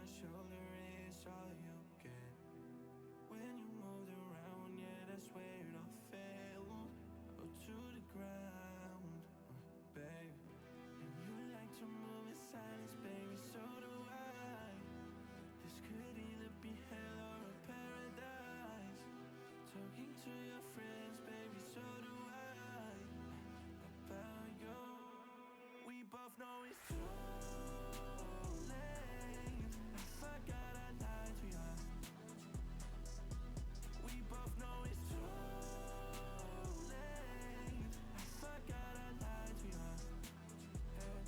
my shoulder is all you get. When you moved around, yeah, that's where it all fell. Oh, to the ground, babe. And you like to move in silence, baby, so do I. This could either be hell or a paradise. Talking to your friends, baby, so do I. About you, we both know it's too late. I forgot I lied to you. We both know it's too late. I forgot I lied to you. Yeah.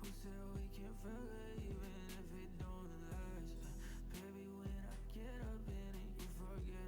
Who said we can't forget even if it don't last? Baby, when I get up in it, you forget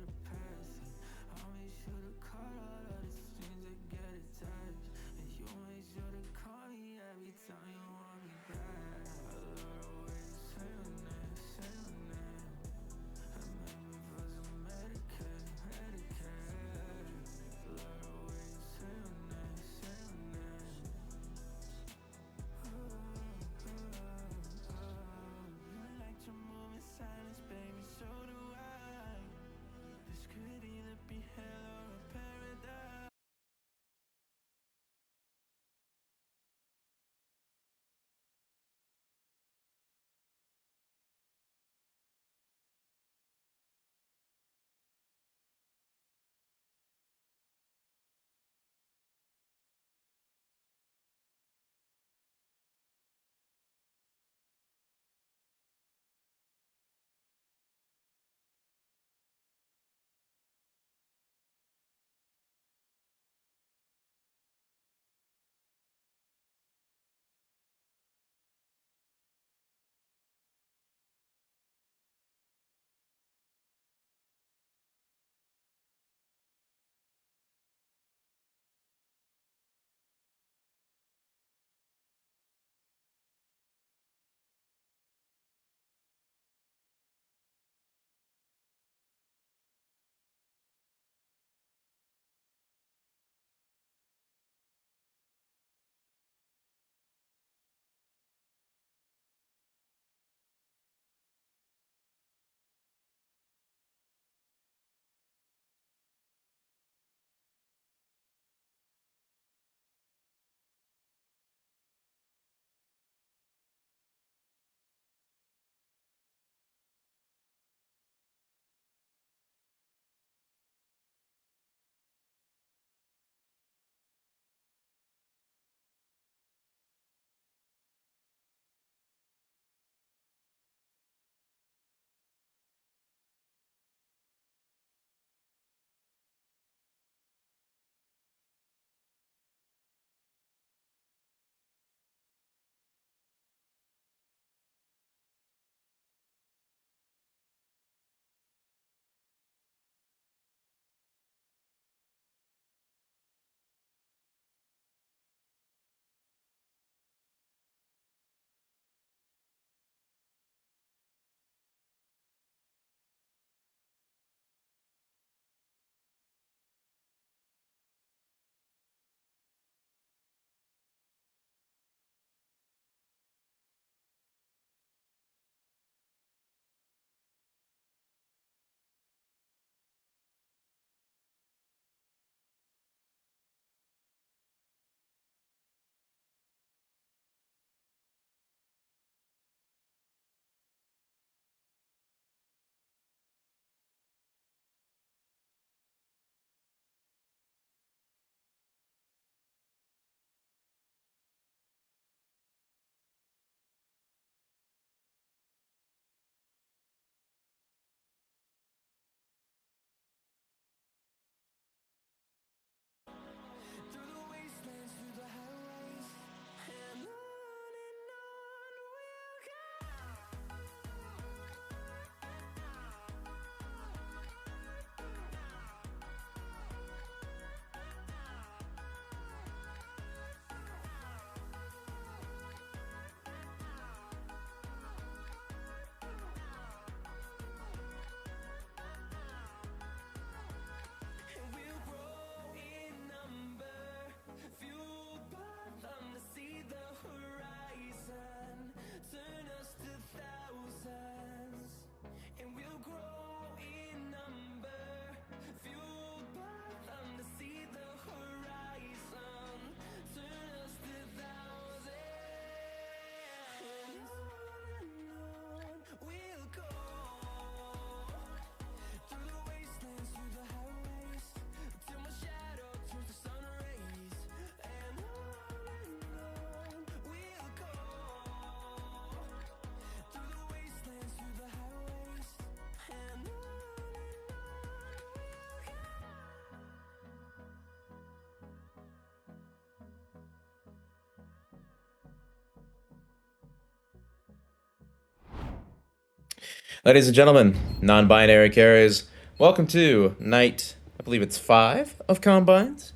Ladies and gentlemen, non-binary carriers, welcome to night, I believe it's 5 of Combines,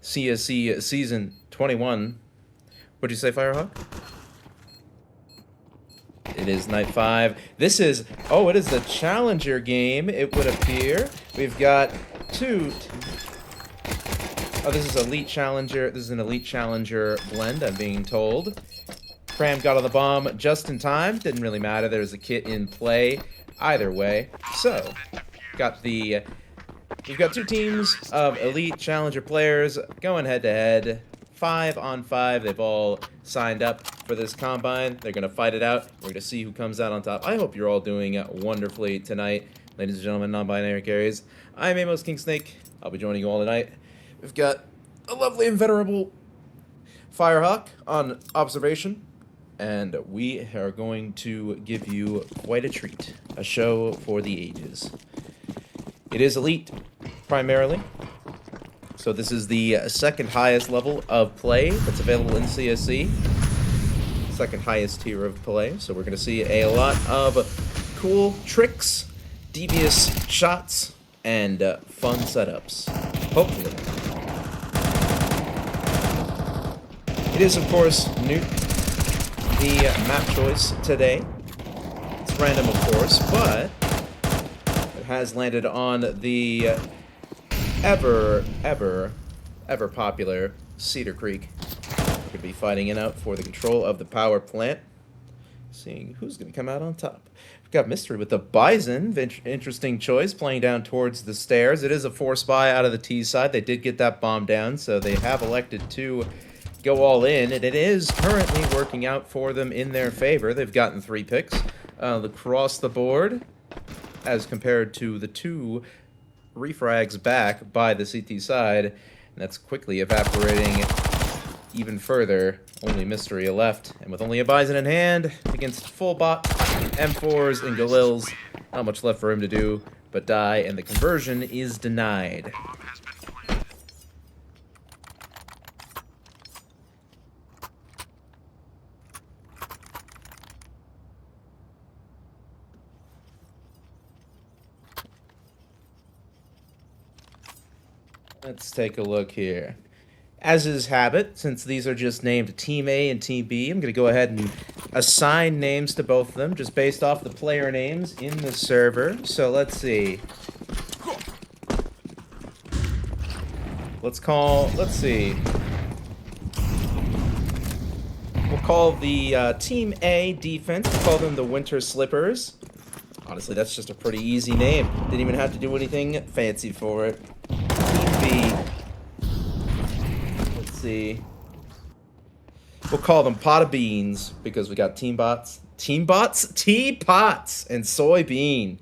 CSC Season 21. What'd you say, Firehawk? It is night 5. This is, it is the Challenger game, it would appear. We've got this is Elite Challenger, this is an Elite Challenger blend, I'm being told. Cram got on the bomb just in time. Didn't really matter. There was a kit in play either way. So, we've got two teams of Elite Challenger players going head-to-head. 5-on-5. They've all signed up for this combine. They're going to fight it out. We're going to see who comes out on top. I hope you're all doing wonderfully tonight, ladies and gentlemen, non-binary carriers. I'm Amos King Snake. I'll be joining you all tonight. We've got a lovely and venerable Firehawk on observation. And we are going to give you quite a treat. A show for the ages. It is Elite, primarily. So this is the second highest level of play that's available in CSC. Second highest tier of play. So we're going to see a lot of cool tricks, devious shots, and fun setups. Hopefully. It is, of course, the map choice today. It's random, of course, but it has landed on the ever popular Cedar Creek. We're going to be fighting it out for the control of the power plant. Seeing who's going to come out on top. We've got Mystery with the Bison. Interesting choice, playing down towards the stairs. It is a force buy out of the T side. They did get that bomb down, so they have elected to go all in, and it is currently working out for them in their favor. They've gotten 3 picks across the board, as compared to the 2 refrags back by the CT side, and that's quickly evaporating even further. Only Mystery left, and with only a Bison in hand against full bot M4s and Galils, not much left for him to do but die, and the conversion is denied. Let's take a look here. As is habit, since these are just named Team A and Team B, I'm going to go ahead and assign names to both of them, just based off the player names in the server. So let's see. Let's see. We'll call the Team A defense, we'll call them the Winter Slippers. Honestly, that's just a pretty easy name. Didn't even have to do anything fancy for it. Team B. Let's see. We'll call them Pot of Beans because we got Teampots, Teapots, and Soybean.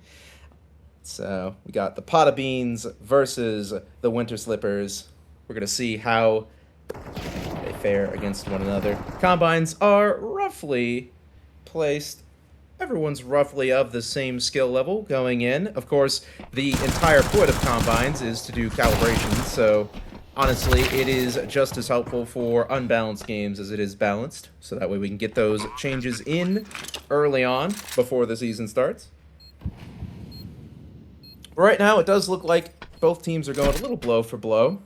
So we got the Pot of Beans versus the Winter Slippers. We're gonna see how they fare against one another. Combines are roughly placed. Everyone's roughly of the same skill level going in. Of course, the entire point of Combines is to do calibration, so honestly, it is just as helpful for unbalanced games as it is balanced, so that way we can get those changes in early on before the season starts. Right now, it does look like both teams are going a little blow for blow.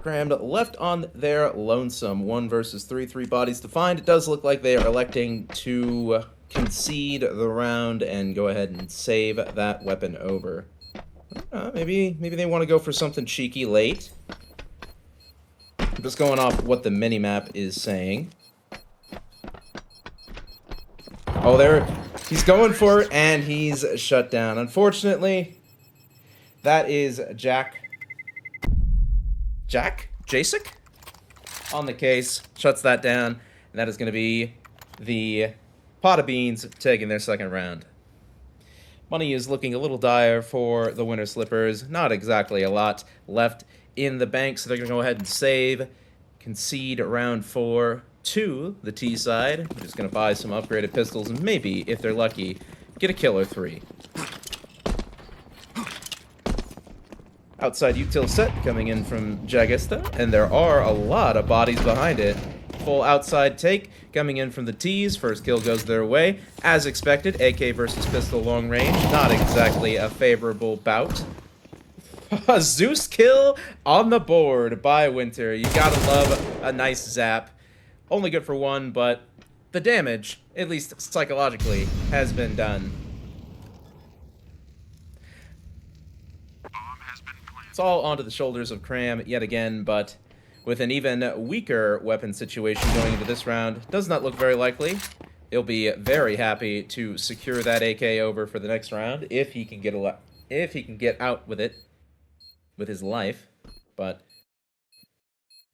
Crammed left on their lonesome. 1 versus 3 bodies to find. It does look like they are electing to concede the round and go ahead and save that weapon over. Maybe they want to go for something cheeky late. I'm just going off what the minimap is saying. Oh, there. He's going for it, and he's shut down. Unfortunately, that is Jacek on the case, shuts that down, and that is going to be the Pot of Beans taking their second round. Money is looking a little dire for the Winter Slippers. Not exactly a lot left in the bank, so they're going to go ahead and save, concede round 4 to the T side. We're just going to buy some upgraded pistols and maybe, if they're lucky, get a kill or 3. Outside util set coming in from Jagista, and there are a lot of bodies behind it. full outside take coming in from the T's. First kill goes their way. As expected, AK versus pistol long range. Not exactly a favorable bout. A Zeus kill on the board by Winter. You gotta love a nice zap. Only good for one, but the damage, at least psychologically, has been done. It's all onto the shoulders of Cram yet again, but with an even weaker weapon situation going into this round, does not look very likely. He'll be very happy to secure that AK over for the next round if he can get out with it with his life. But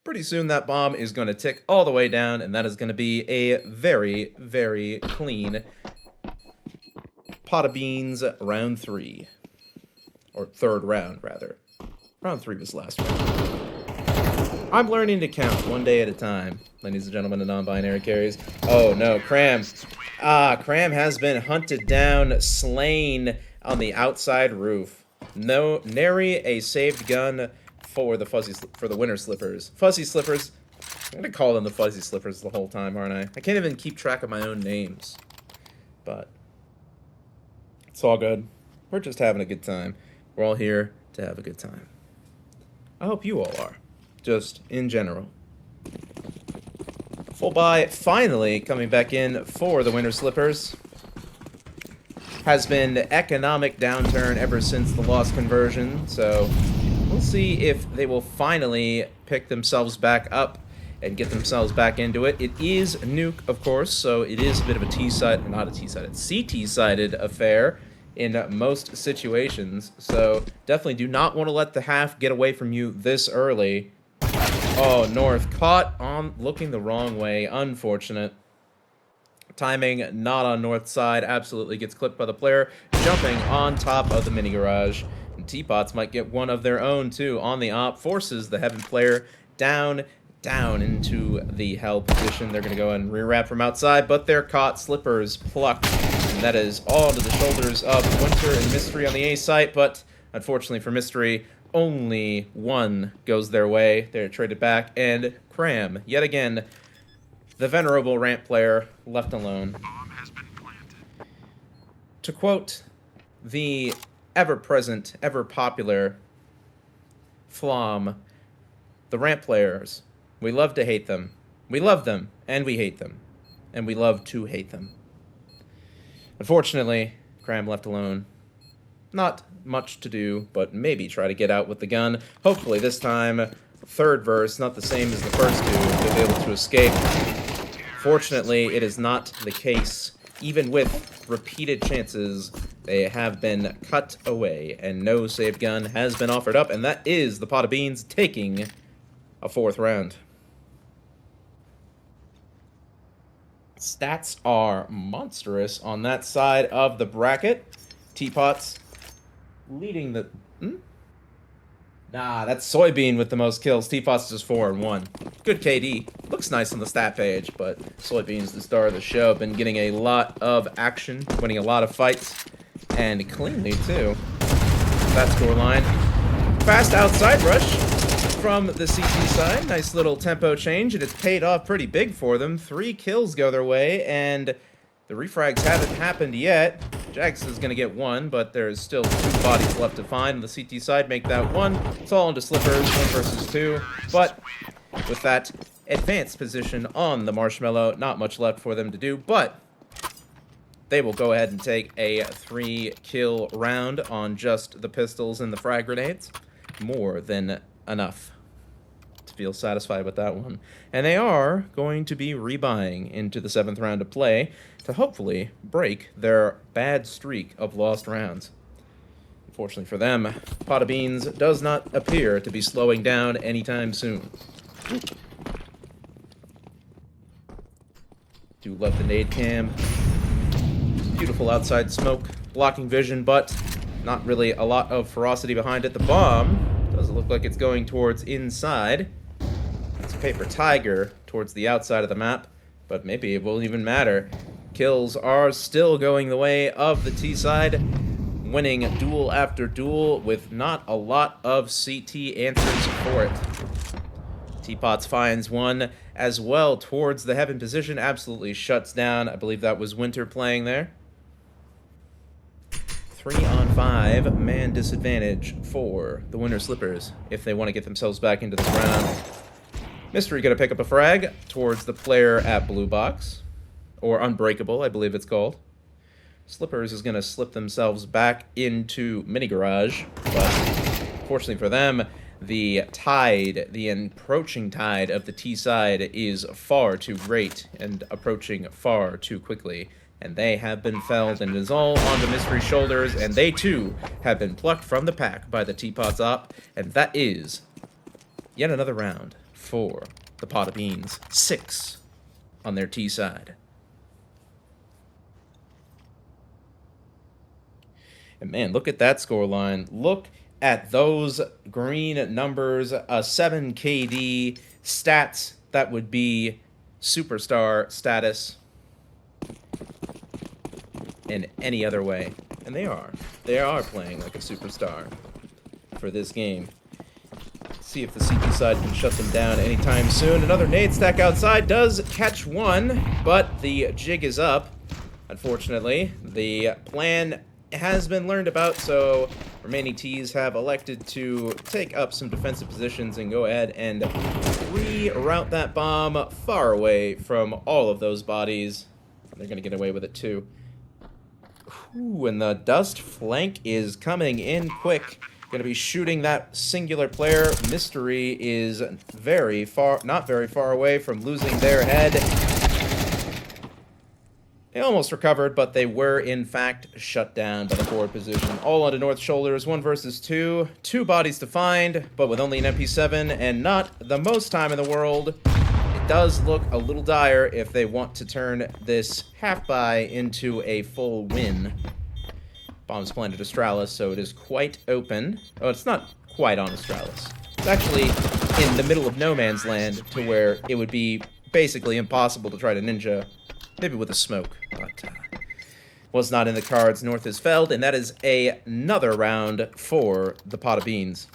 pretty soon that bomb is going to tick all the way down, and that is going to be a very, very clean pot of beans round 3. Or third round, rather. Round 3 was last round. I'm learning to count one day at a time, ladies and gentlemen of non-binary carries. Oh no, Cram. Cram has been hunted down, slain on the outside roof. No, nary a saved gun for the Winter Slippers. Fuzzy Slippers. I'm gonna call them the Fuzzy Slippers the whole time, aren't I? I can't even keep track of my own names. But it's all good. We're just having a good time. We're all here to have a good time. I hope you all are. Just in general. Full buy finally coming back in for the Winter Slippers. Has been economic downturn ever since the lost conversion, so we'll see if they will finally pick themselves back up and get themselves back into it. It is nuke, of course, so it is a bit of a T-sided, not a T-sided, CT-sided affair in most situations, so definitely do not want to let the half get away from you this early. Oh, North caught on looking the wrong way. Unfortunate. Timing not on North side. Absolutely gets clipped by the player. Jumping on top of the mini garage. And Teapots might get one of their own, too. On the op. Forces the Heaven player down into the hell position. They're going to go and re-wrap from outside, but they're caught. Slippers plucked. And that is all to the shoulders of Winter and Mystery on the A site, but unfortunately for Mystery, only one goes their way. They're traded back, and Cram, yet again, the venerable ramp player, left alone. Bomb has been planted. To quote the ever-present, ever-popular Flom, the ramp players, we love to hate them. We love them, and we hate them. And we love to hate them. Unfortunately, Cram left alone. Not much to do, but maybe try to get out with the gun. Hopefully this time, third verse, not the same as the first two, they'll be able to escape. Fortunately, it is not the case. Even with repeated chances, they have been cut away, and no saved gun has been offered up, and that is the pot of beans taking a 4th round. Stats are monstrous on that side of the bracket. Teapots leading the... Nah, that's Soybean with the most kills. Teapots just 4 and 1. Good KD. Looks nice on the stat page, but Soybean's the star of the show. Been getting a lot of action, winning a lot of fights, and cleanly, too. That scoreline. Fast outside rush from the CT side. Nice little tempo change, and it's paid off pretty big for them. 3 kills go their way, and the refrags haven't happened yet. Jax is going to get 1, but there's still 2 bodies left to find. The CT side make that 1. It's all into Slippers, 1 versus 2. But with that advanced position on the Marshmallow, not much left for them to do. But they will go ahead and take a 3-kill round on just the pistols and the frag grenades. More than enough to feel satisfied with that one. And they are going to be rebuying into the 7th round of play to hopefully break their bad streak of lost rounds. Unfortunately for them, Pot of Beans does not appear to be slowing down anytime soon. Do love the nade cam. Beautiful outside smoke, blocking vision, but not really a lot of ferocity behind it. The bomb does look like it's going towards inside. It's a Paper Tiger towards the outside of the map, but maybe it won't even matter. Kills are still going the way of the T side, winning duel after duel with not a lot of CT answers for it. Teapots finds one as well towards the heaven position. Absolutely shuts down. I believe that was Winter playing there. 3 on 5, man disadvantage for the Winter Slippers if they want to get themselves back into this round. Mystery gonna pick up a frag towards the player at blue box, or Unbreakable, I believe it's called. Slippers is gonna slip themselves back into mini garage, but fortunately for them, the tide, the approaching tide of the T side is far too great and approaching far too quickly. And they have been felled, and it is all on the Mystery shoulders, and they too have been plucked from the pack by the Teapots op, and that is yet another round for the Pot of Beans. 6 on their T side. And man, look at that scoreline. Look at those green numbers. A 7 KD stats that would be superstar status in any other way. And they are. They are playing like a superstar for this game. See if the CT side can shut them down anytime soon. Another nade stack outside does catch one, but the jig is up. Unfortunately, the plan has been learned about, so remaining Ts have elected to take up some defensive positions and go ahead and reroute that bomb far away from all of those bodies. They're going to get away with it too. Ooh, and the dust flank is coming in quick. Going to be shooting that singular player. Mystery is very far, not very far away from losing their head. They almost recovered, but they were in fact shut down by the forward position. All onto North shoulders, 1 versus 2. 2 bodies to find, but with only an MP7 and not the most time in the world, it does look a little dire if they want to turn this half-buy into a full win. Bomb's planted Astralis, so it is quite open. Oh, it's not quite on Astralis. It's actually in the middle of no man's land to where it would be basically impossible to try to ninja. Maybe with a smoke, but was not in the cards. North is felled, and that is another round for the Pot of Beans.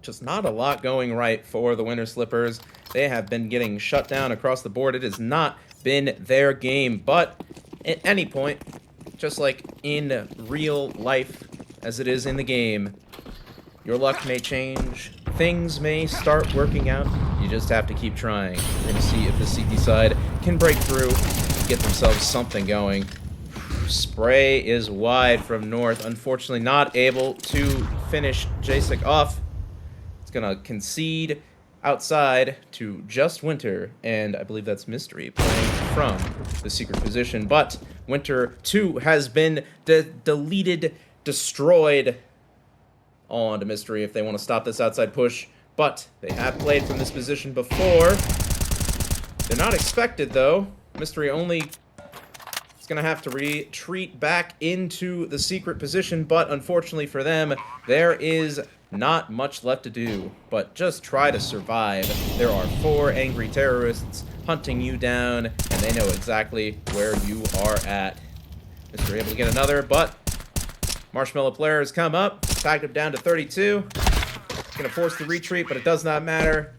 Just not a lot going right for the Winter Slippers. They have been getting shut down across the board. It has not been their game, but at any point, just like in real life as it is in the game, your luck may change, things may start working out, you just have to keep trying. We're going to see if the CT side can break through, get themselves something going. Spray is wide from North, unfortunately not able to finish Jasek off. It's going to concede outside to just Winter, and I believe that's Mystery playing from the secret position, but Winter 2 has been deleted, destroyed. All onto Mystery if they want to stop this outside push, but they have played from this position before. They're not expected, though. Mystery only is going to have to retreat back into the secret position, but unfortunately for them, there is not much left to do, but just try to survive. There are 4 angry terrorists hunting you down, and they know exactly where you are at. Mystery able to get another, but Marshmallow player has come up, tagged him down to 32. Gonna force the retreat, but it does not matter.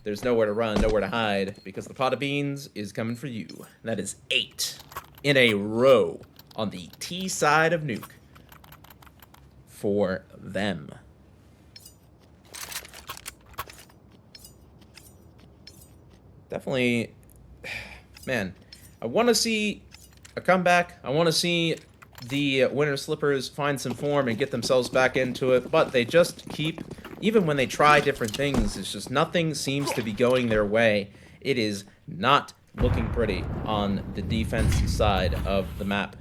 There's nowhere to run, nowhere to hide, because the Pot of Beans is coming for you. And that is 8 in a row on the T side of Nuke for them. Definitely, man, I want to see a comeback. I want to see the Winter Slippers find some form and get themselves back into it, but they just keep, even when they try different things, it's just nothing seems to be going their way. It is not looking pretty on the defense side of the map.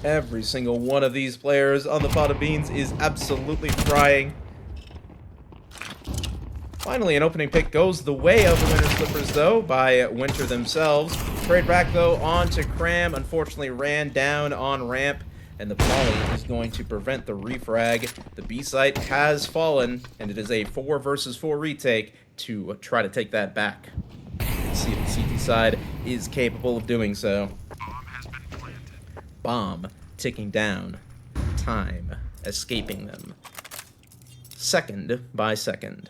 Every single one of these players on the Pot of Beans is absolutely trying. Finally, an opening pick goes the way of the Winter Slippers, though, by Winter themselves. Trade back, though, on to Cram. Unfortunately, ran down on ramp, and the Poly is going to prevent the refrag. The B site has fallen, and it is a 4 versus 4 retake to try to take that back. Let's see if the CT side is capable of doing so. bomb ticking down. Time escaping them. Second by second.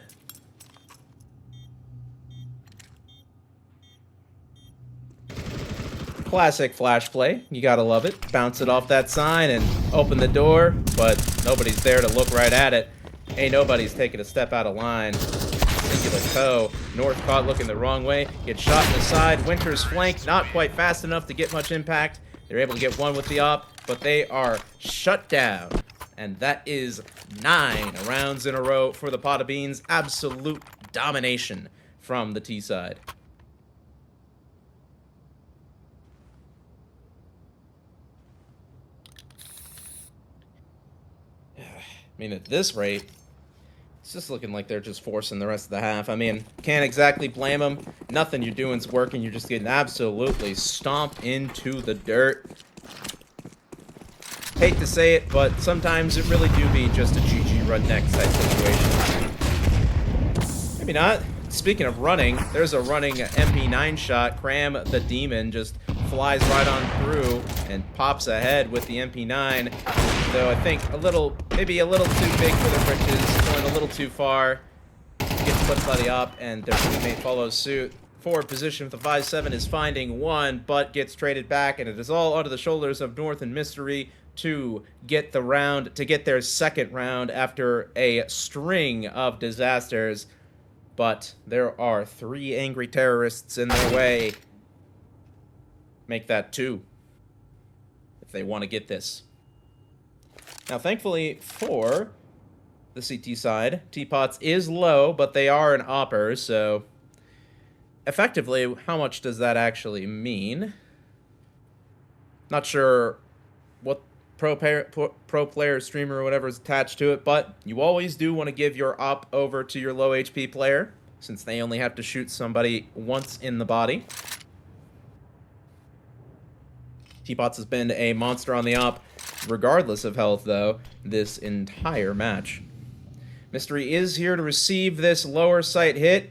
Classic flash play. You gotta love it. Bounce it off that sign and open the door, but nobody's there to look right at it. Ain't nobody's taking a step out of line. Singular toe. North caught looking the wrong way. Gets shot in the side. Winter's flank not quite fast enough to get much impact. They're able to get one with the op, but they are shut down. And that is 9 rounds in a row for the Pot of Beans. Absolute domination from the T side. I mean, at this rate, it's just looking like they're just forcing the rest of the half. I mean, can't exactly blame them. Nothing you're doing's working. You're just getting absolutely stomped into the dirt. Hate to say it, but sometimes it really do be just a GG run next type situation. Maybe not. Speaking of running, there's a running MP9 shot. Cram the Demon just flies right on through and pops ahead with the MP9. Though I think maybe a little too big for their britches, going a little too far. Gets flipped by the op, and their teammate follows suit. Forward position with the 5-7 is finding one, but gets traded back, and it is all onto the shoulders of North and Mystery to get their second round after a string of disasters. But there are 3 angry terrorists in their way. Make that 2 if they want to get this. Now, thankfully for the CT side, Teapots is low, but they are an opper, so effectively, how much does that actually mean? Not sure what pro player, streamer, or whatever is attached to it, but you always do want to give your op over to your low HP player, since they only have to shoot somebody once in the body. Teapots has been a monster on the op, regardless of health, though, this entire match. Mystery is here to receive this lower sight hit.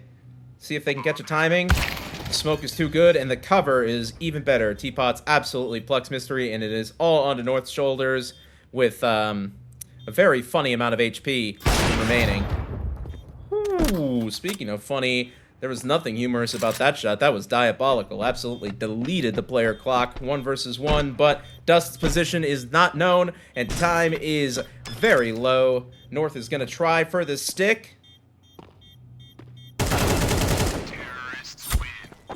See if they can catch a timing. The smoke is too good, and the cover is even better. Teapots absolutely plucks Mystery, and it is all onto North's shoulders with a very funny amount of HP remaining. Ooh, speaking of funny, there was nothing humorous about that shot. That was diabolical. Absolutely deleted the player clock. 1 versus 1, but Dust's position is not known, and time is very low. North is going to try for the stick.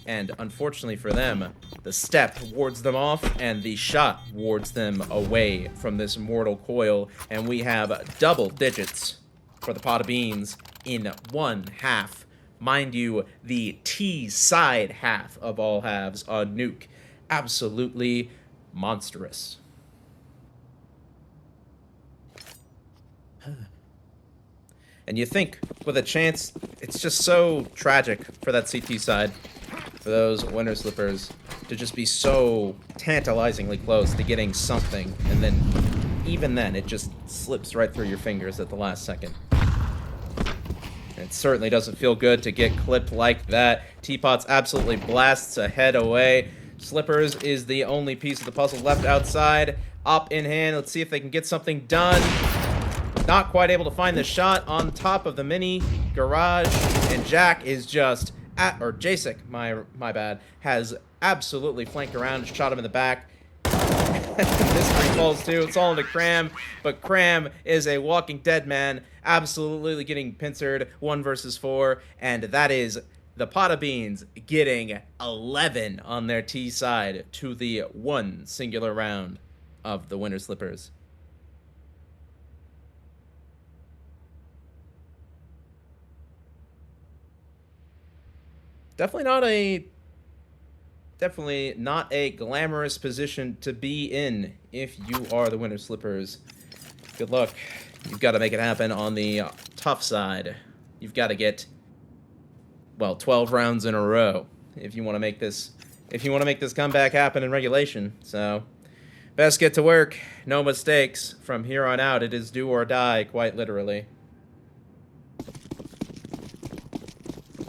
And unfortunately for them, the step wards them off, and the shot wards them away from this mortal coil. And we have double digits for the Pot of Beans in one half. Mind you, the T side half of all halves on Nuke. Absolutely monstrous. And you think, with a chance, it's just so tragic for that CT side, for those winner slippers, to just be so tantalizingly close to getting something, and then, even then, it just slips right through your fingers at the last second. It certainly doesn't feel good to get clipped like that. Teapots absolutely blasts ahead away. Slippers is the only piece of the puzzle left outside. Op in hand. Let's see if they can get something done. Not quite able to find the shot on top of the mini garage. And Jack is just or Jasek, my bad, has absolutely flanked around and shot him in the back. Mystery falls too. It's all into Cram, but Cram is a walking dead man, absolutely getting pincered 1 versus 4, and that is the Pot of Beans getting 11 on their T side to the 1 singular round of the Winter Slippers. Definitely not a glamorous position to be in if you are the Winter Slippers. Good luck. You've got to make it happen on the tough side. You've got to get, well, 12 rounds in a row if you want to make this comeback happen in regulation. So, best get to work. No mistakes. From here on out, it is do or die, quite literally.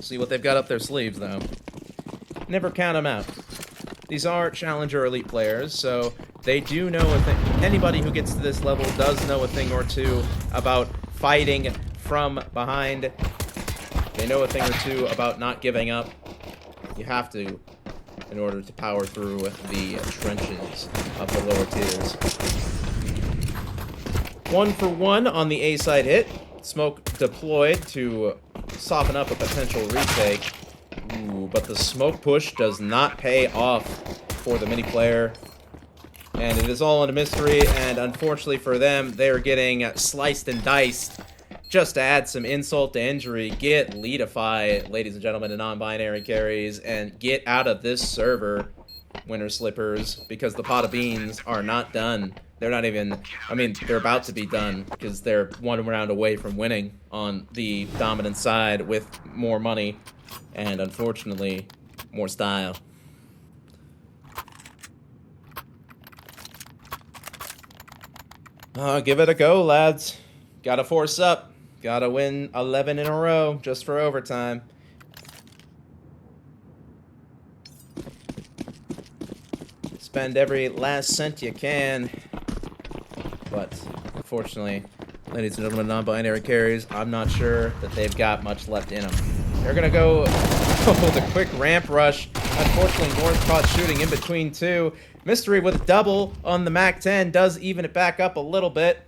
See what they've got up their sleeves, though. Never count them out. These are Challenger Elite players, so They do know a thing. Anybody who gets to this level does know a thing or two about fighting from behind. They know a thing or two about not giving up. You have to in order to power through the trenches of the lower tiers. 1 for 1 on the A side hit. Smoke deployed to soften up a potential retake. Ooh, but the smoke push does not pay off for the mini player. And it is all in a mystery, and unfortunately for them, they are getting sliced and diced. Just to add some insult to injury, get Leadify, ladies and gentlemen, and non-binary carries, and get out of this server, Winter Slippers, because the pot of beans are not done. They're not even, I mean, they're about to be done, because they're 1 round away from winning on the dominant side with more money, and unfortunately, more style. Give it a go, lads. Gotta force up. Gotta win 11 in a row just for overtime. Spend every last cent you can. But, unfortunately, ladies and gentlemen, non-binary carries, I'm not sure that they've got much left in them. They're gonna go with a quick ramp rush. Unfortunately, North caught shooting in between two. Mystery with a double on the MAC-10 does even it back up a little bit.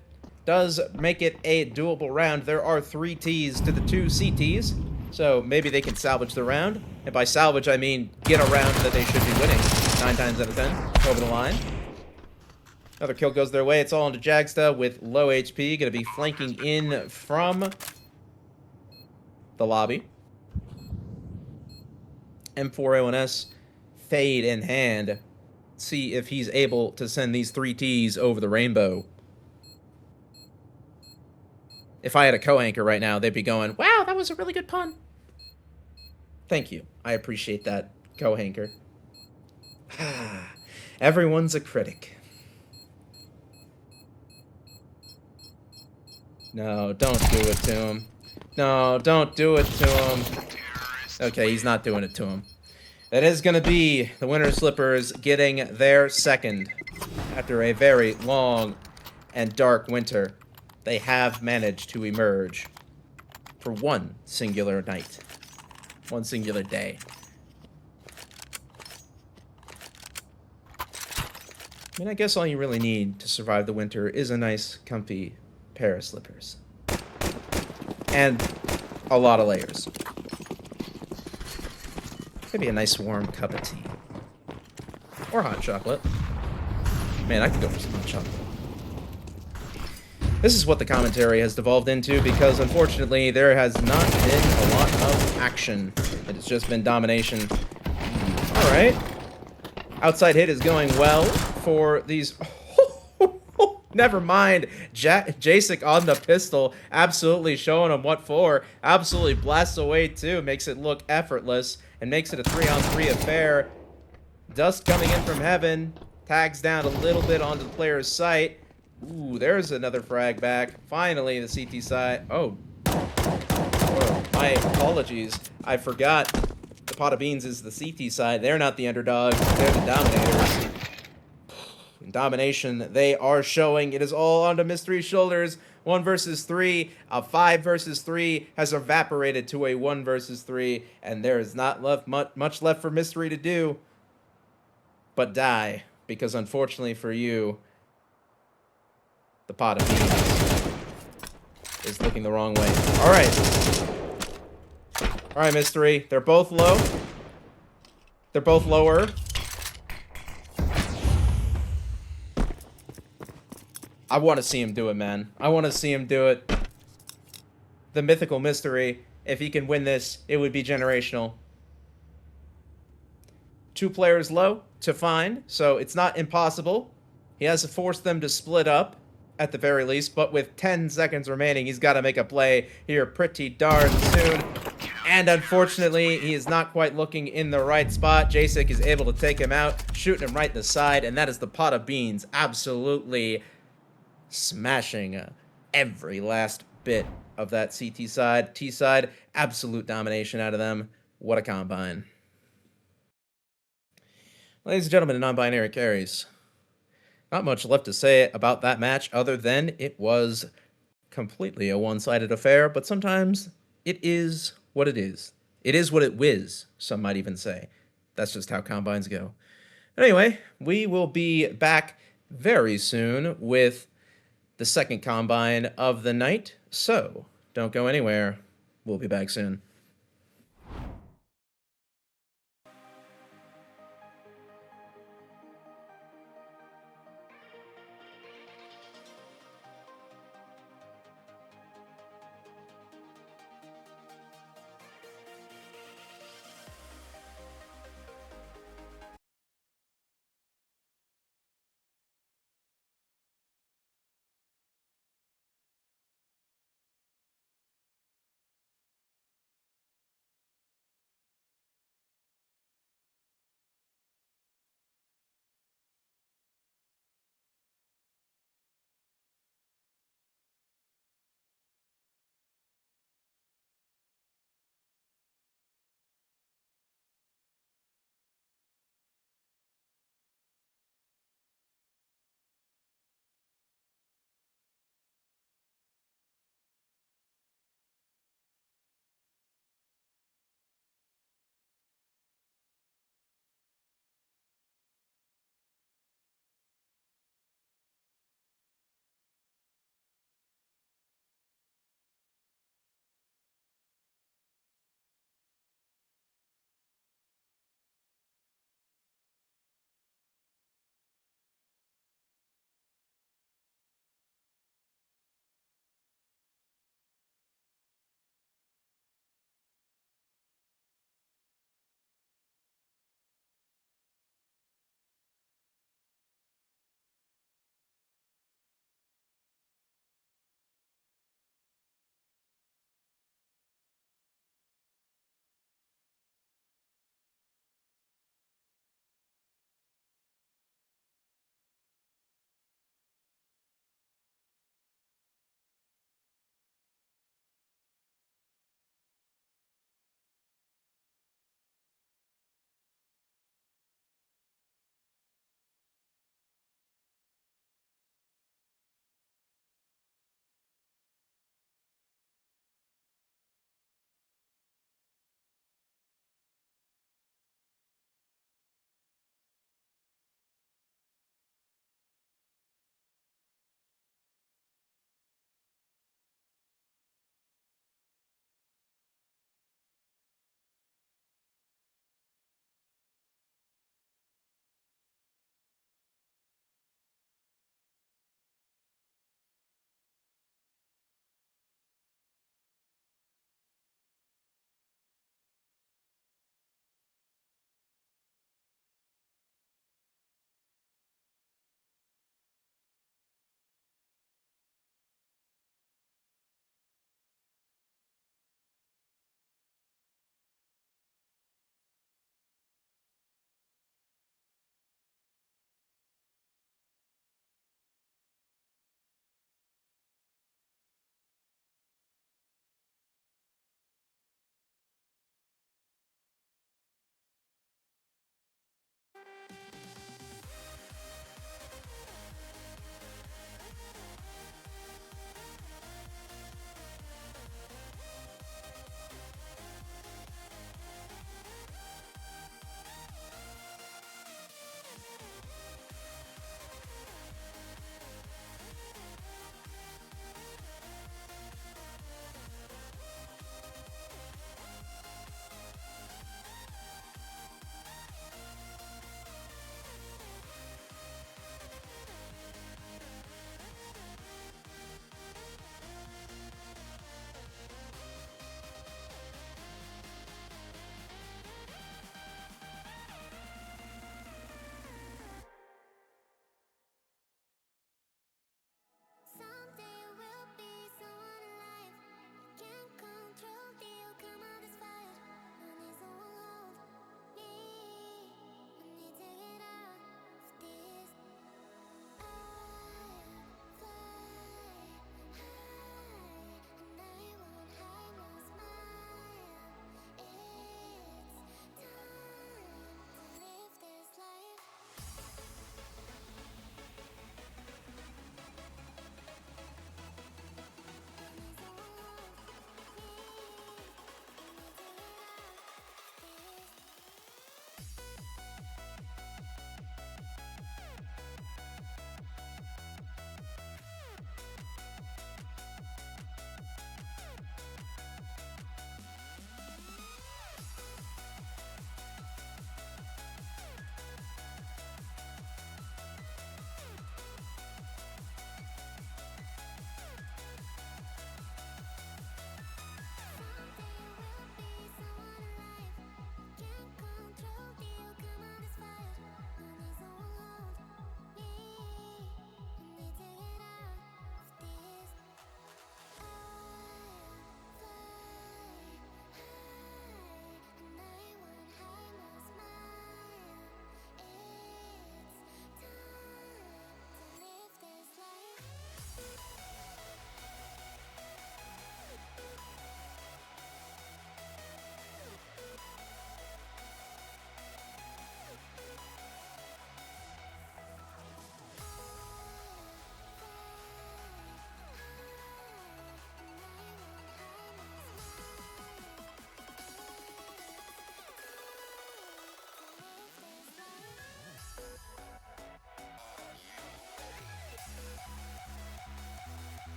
Does make it a doable round. There are 3 Ts to the 2 CTs, so maybe they can salvage the round. And by salvage, I mean get a round that they should be winning 9 times out of 10 over the line. Another kill goes their way. It's all into Jagsta with low HP. Going to be flanking in from the lobby. M4A1S fade in hand. See if he's able to send these 3 Ts over the rainbow. If I had a co-anchor right now, they'd be going, wow, that was a really good pun. Thank you. I appreciate that, co-anchor. Everyone's a critic. No, don't do it to him. No, don't do it to him. Okay, he's not doing it to him. That is going to be the Winter Slippers getting their second. After a very long and dark winter, they have managed to emerge for one singular night. One singular day. I mean, I guess all you really need to survive the winter is a nice, comfy pair of slippers. And a lot of layers. Maybe a nice warm cup of tea. Or hot chocolate. Man, I could go for some hot chocolate. This is what the commentary has devolved into because, unfortunately, there has not been a lot of action. It has just been domination. Alright. Outside hit is going well for these... Never mind. Jacek on the pistol. Absolutely showing him what for. Absolutely blasts away, too. Makes it look effortless. And makes it a 3-on-3 affair. Dust coming in from heaven. Tags down a little bit onto the player's sight. Ooh, there's another frag back. Finally, the CT side. Oh. My apologies. I forgot the pot of beans is the CT side. They're not the underdogs. They're the dominators. In domination, they are showing. It is all onto Mystery's shoulders. 1 versus 3. A 5 versus 3 has evaporated to a 1 versus 3. And there is not left much left for Mystery to do but die. Because unfortunately for you, the pot of beans is looking the wrong way. Alright. Alright, Mystery. They're both low. They're both lower. I want to see him do it, man. I want to see him do it. The mythical Mystery. If he can win this, it would be generational. 2 players low to find, so it's not impossible. He has to force them to split up. At the very least, but with 10 seconds remaining, he's got to make a play here pretty darn soon. And unfortunately, he is not quite looking in the right spot. Jacek is able to take him out, shooting him right in the side, and that is the pot of beans absolutely smashing every last bit of that CT side. T side, absolute domination out of them. What a combine. Ladies and gentlemen, non-binary carries. Not much left to say about that match other than it was completely a one-sided affair, but sometimes it is what it is. It is what it whiz, some might even say. That's just how combines go. Anyway, we will be back very soon with the second combine of the night, so don't go anywhere. We'll be back soon.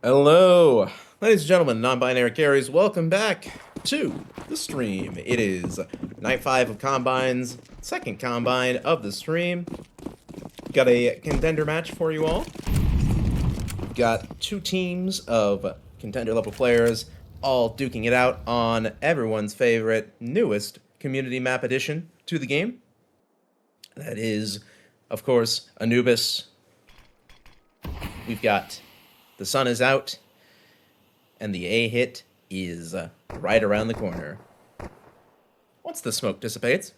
Hello, ladies and gentlemen, non-binary carriers. Welcome back to the stream. It is night 5 of Combines, second Combine of the stream. Got a contender match for you all. Got two teams of contender level players all duking it out on everyone's favorite, newest community map addition to the game. That is, of course, Anubis. We've got The Sun Is Out, and the A hit is right around the corner. Once the smoke dissipates.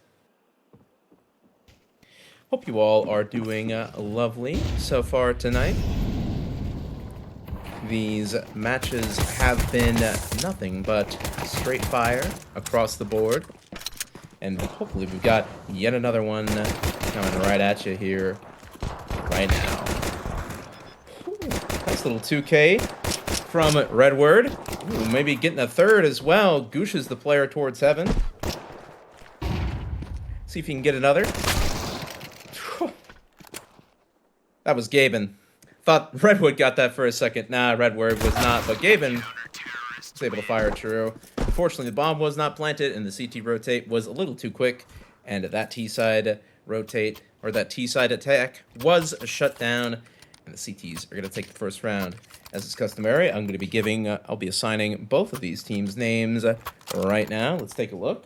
Hope you all are doing lovely so far tonight. These matches have been nothing but straight fire across the board. And hopefully we've got yet another one coming right at you here right now. Nice little 2K from Redward. Ooh, maybe getting a third as well. Gooshes the player towards heaven. See if you can get another. That was Gaben. Thought Redwood got that for a second. Nah, Redward was not, but Gaben was able to fire true. Unfortunately, the bomb was not planted, and the CT rotate was a little too quick, and that T-side rotate, or that T-side attack was shut down, and the CTs are going to take the first round. As is customary, I'm going to be giving, I'll be assigning both of these teams' names right now. Let's take a look.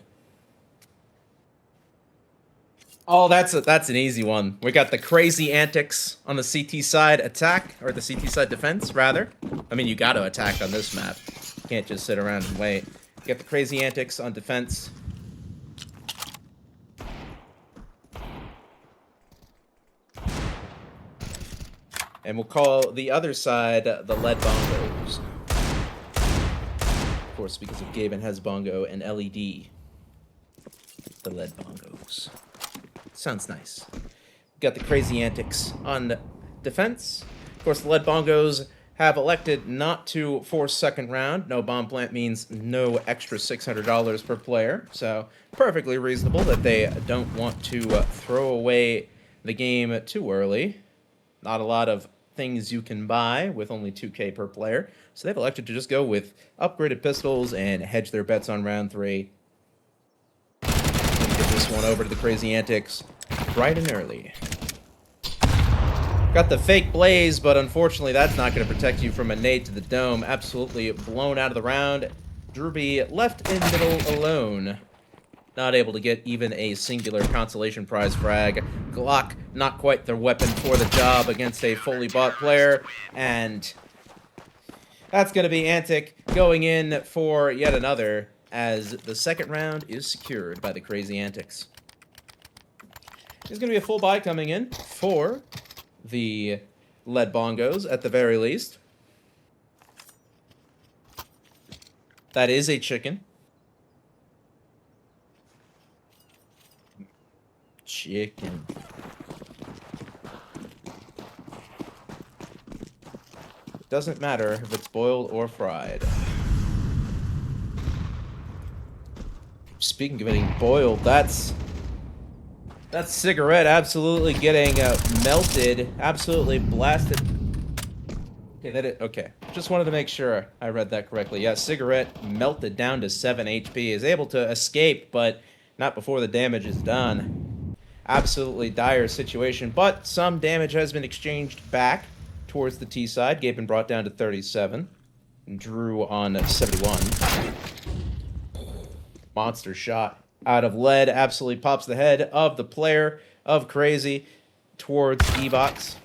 Oh, that's an easy one. We got the crazy antics on the CT side attack, or the CT side defense, rather. I mean, you got to attack on this map. You can't just sit around and wait. You got the crazy antics on defense. And we'll call the other side the lead bongos. Of course, because of Gaben has bongo and LED. The lead bongos. Sounds nice. Got the crazy antics on defense. Of course, the lead bongos have elected not to force second round. No bomb plant means no extra $600 per player. So perfectly reasonable that they don't want to throw away the game too early. Not a lot of things you can buy with only 2K per player. So they've elected to just go with upgraded pistols and hedge their bets on round 3. Get this one over to the crazy antics bright and early. Got the fake blaze, but unfortunately that's not going to protect you from a nade to the dome. Absolutely blown out of the round. Drewby left in middle alone. Not able to get even a singular consolation prize frag. Glock, not quite the weapon for the job against a fully bought player. And that's going to be Antic going in for yet another, as the second round is secured by the crazy antics. There's going to be a full buy coming in for the lead bongos, at the very least. That is a chicken. Chicken. Doesn't matter if it's boiled or fried. Speaking of getting boiled, that's Cigarette absolutely getting melted, absolutely blasted. Okay, okay. Just wanted to make sure I read that correctly. Yeah, Cigarette melted down to 7 HP, is able to escape, but not before the damage is done. Absolutely dire situation, but some damage has been exchanged back towards the T side. Gaben brought down to 37. Drew on 71. Monster shot out of lead, absolutely pops the head of the player of Crazy towards Evox.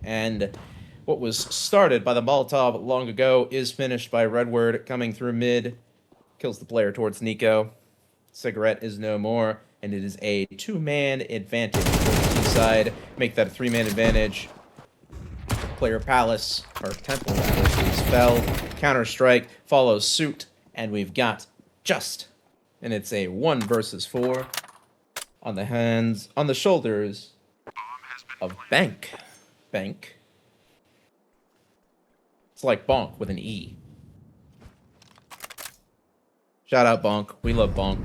And what was started by the Molotov long ago is finished by Redward coming through mid. Kills the player towards Nico. Cigarette is no more, and it is a 2-man advantage for the T side. Make that a 3-man advantage. Player Palace, or Temple rather, is felled. Counter-Strike follows suit, and we've got Just. And it's a 1 versus 4 on the hands, on the shoulders of Bank. Bank. It's like Bonk with an E. Shout out Bonk. We love Bonk.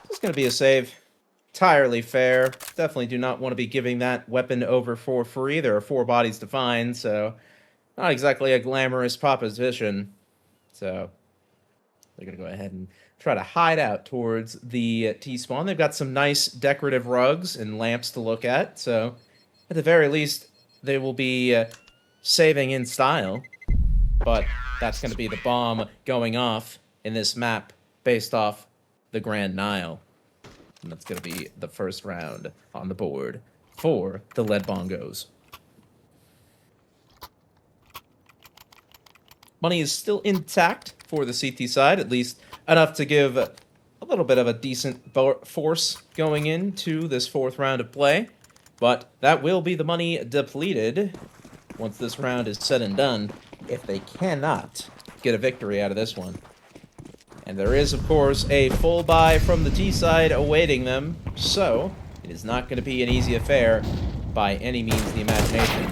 This is going to be a save. entirely fair. Definitely do not want to be giving that weapon over for free. There are 4 bodies to find, so not exactly a glamorous proposition. So they're going to go ahead and try to hide out towards the T-spawn. They've got some nice decorative rugs and lamps to look at, so at the very least, they will be saving in style. But that's going to be the bomb going off in this map based off the Grand Nile. And that's going to be the first round on the board for the lead bongos. Money is still intact for the CT side, at least enough to give a little bit of a decent force going into this 4th round of play. But that will be the money depleted once this round is said and done, if they cannot get a victory out of this one. And there is, of course, a full buy from the T side awaiting them, so it is not going to be an easy affair by any means of the imagination.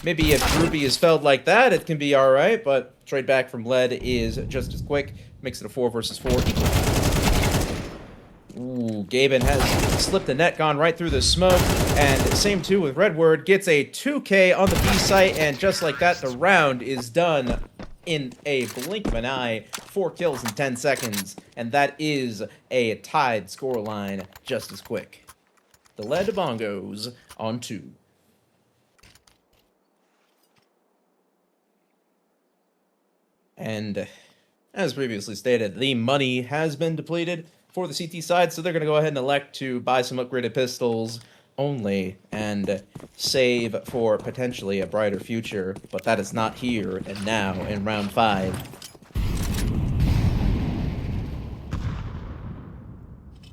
Maybe if Ruby is felled like that, it can be alright, but trade back from lead is just as quick. Makes it a 4 versus 4. Ooh, Gaben has slipped the net, gone right through the smoke, and same too with Redward, gets a 2K on the B site, and just like that, the round is done in a blink of an eye. 4 kills in 10 seconds, and that is a tied scoreline just as quick. The lead bongos on 2. And as previously stated, the money has been depleted for the CT side, so they're going to go ahead and elect to buy some upgraded pistols only and save for potentially a brighter future, but that is not here and now in round 5.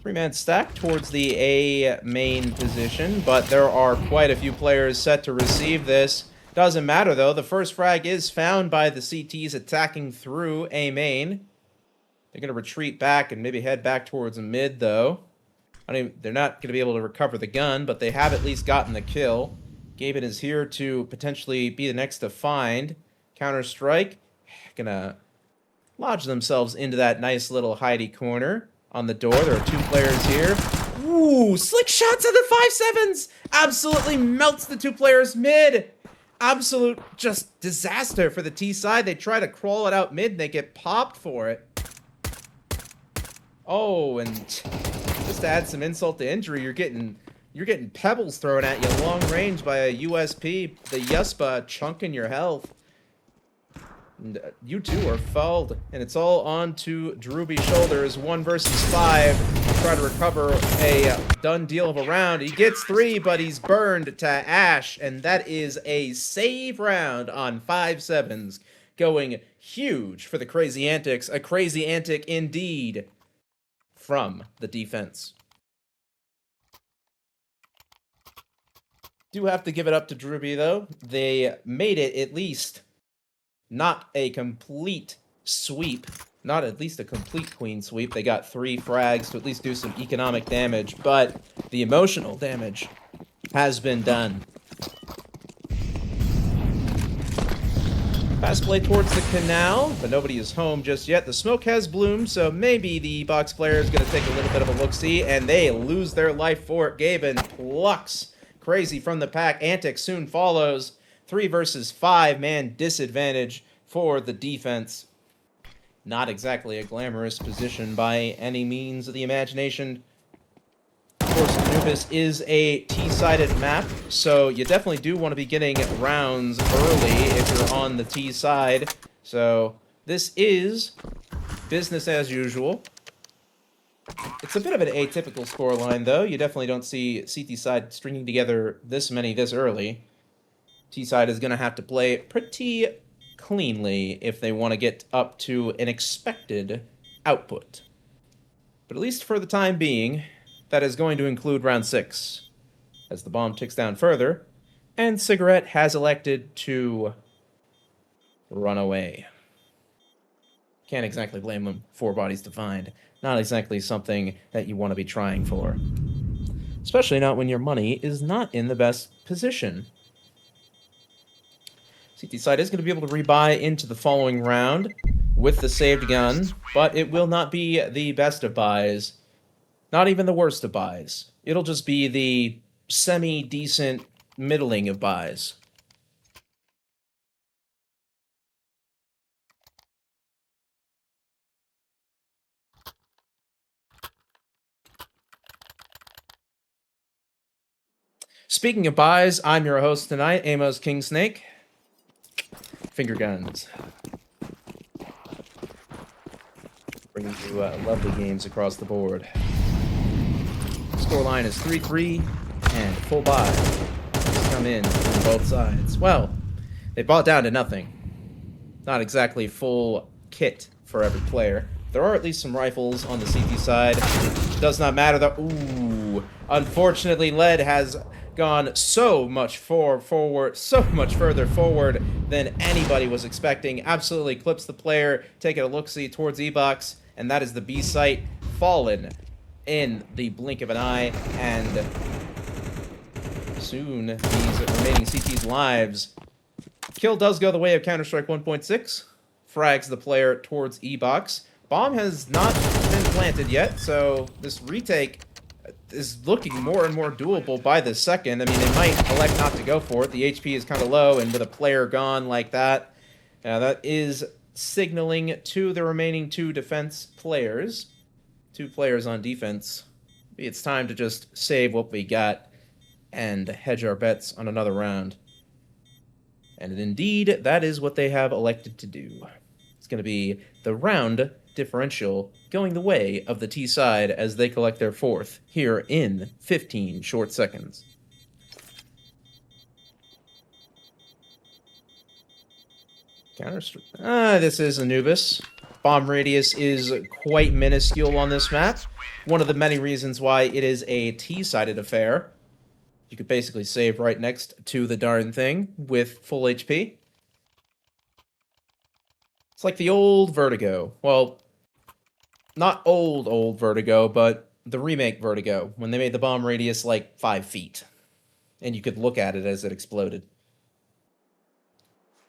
3-man stack towards the A main position, but there are quite a few players set to receive this. Doesn't matter though, the first frag is found by the CTs attacking through A main. They're going to retreat back and maybe head back towards mid though. They're not going to be able to recover the gun, but they have at least gotten the kill. Gaben is here to potentially be the next to find. Counter-strike. Gonna lodge themselves into that nice little hidey corner on the door. There are 2 players here. Ooh, slick shots on the 5.7s! Absolutely melts the 2 players mid! Absolute just disaster for the T side. They try to crawl it out mid and they get popped for it. Oh, and just to add some insult to injury, you're getting pebbles thrown at you long range by a USP, the Yuspa chunking your health. And you two are fouled, and it's all on to Druby's shoulders. 1 versus 5. Try to recover a done deal of a round. He gets 3, but he's burned to ash, and that is a save round on 5.7s. Going huge for the crazy antics. A crazy antic indeed from the defense. Do have to give it up to Druby, though. They made it at least not a complete sweep. Not at least a complete clean sweep. They got 3 frags to at least do some economic damage, but the emotional damage has been done. Fast play towards the canal, but nobody is home just yet. The smoke has bloomed, so maybe the box player is going to take a little bit of a look-see, and they lose their life for it. Gaben plucks Crazy from the pack. Antic soon follows. 3 versus 5 man disadvantage for the defense. Not exactly a glamorous position by any means of the imagination. Of course, Anubis is a T-sided map, so you definitely do want to be getting rounds early if you're on the T side. So this is business as usual. It's a bit of an atypical scoreline, though. You definitely don't see CT side stringing together this many this early. T side is going to have to play pretty cleanly if they want to get up to an expected output. But at least for the time being, that is going to include round 6. As the bomb ticks down further, and Cigarette has elected to run away. Can't exactly blame them. 4 bodies to find. Not exactly something that you want to be trying for. Especially not when your money is not in the best position. CT side is going to be able to rebuy into the following round. with the saved gun, but it will not be the best of buys. Not even the worst of buys. It'll just be the semi-decent middling of buys. Speaking of buys, I'm your host tonight, Amos Kingsnake. Finger guns. Bringing you lovely games across the board. Scoreline is 3-3, and full buy has come in from both sides. Well, they bought down to nothing. Not exactly full kit for every player. There are at least some rifles on the CT side. Does not matter though. Ooh. Unfortunately, Lead has gone so much further forward than anybody was expecting. Absolutely clips the player, taking a look-see towards E-Box, and that is the B site fallen in the blink of an eye, and soon these remaining CT's lives. Kill does go the way of Counter-Strike 1.6, frags the player towards E-Box. Bomb has not been planted yet, so this retake is looking more and more doable by the second. I mean, they might elect not to go for it. The HP is kind of low, and with a player gone like that, that is signaling to the remaining two defense players. Two players on defense. Maybe it's time to just save what we got and hedge our bets on another round. And indeed, that is what they have elected to do. It's going to be the round differential going the way of the T side as they collect their fourth here in 15 short seconds. This is Anubis. Bomb radius is quite minuscule on this map. One of the many reasons why it is a T-sided affair. You could basically save right next to the darn thing with full HP. It's like the old Vertigo. Well, not old Vertigo, but the remake Vertigo, when they made the bomb radius like 5 feet. And you could look at it as it exploded.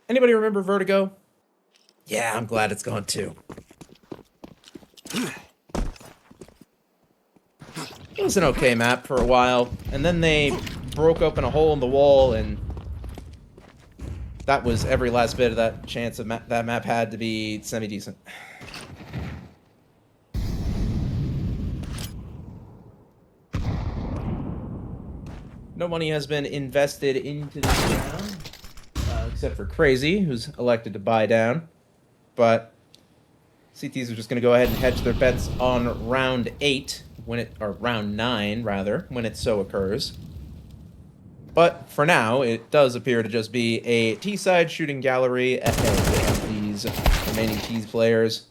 Anybody remember Vertigo? Yeah, I'm glad it's gone too. It was an okay map for a while, and then they broke open a hole in the wall, and that was every last bit of that chance of that map had to be semi-decent. No money has been invested into this round, except for Crazy, who's elected to buy down. But CTs are just going to go ahead and hedge their bets on round 8, or round 9, rather, when it so occurs. But for now, it does appear to just be a T-side shooting gallery ahead of these remaining T's players.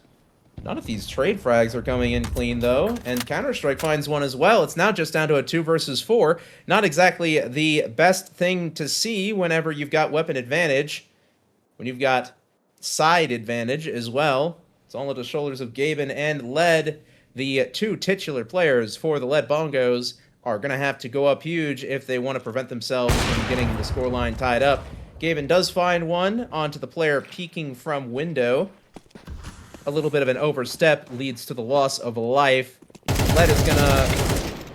None of these trade frags are coming in clean, though, and Counter-Strike finds one as well. It's now just down to a 2 versus 4. Not exactly the best thing to see whenever you've got weapon advantage. When you've got side advantage as well. It's all on the shoulders of Gaben and Lead. The two titular players for the Lead Bongos are going to have to go up huge if they want to prevent themselves from getting the scoreline tied up. Gaben does find one onto the player peeking from window. A little bit of an overstep leads to the loss of life. Lead is going to...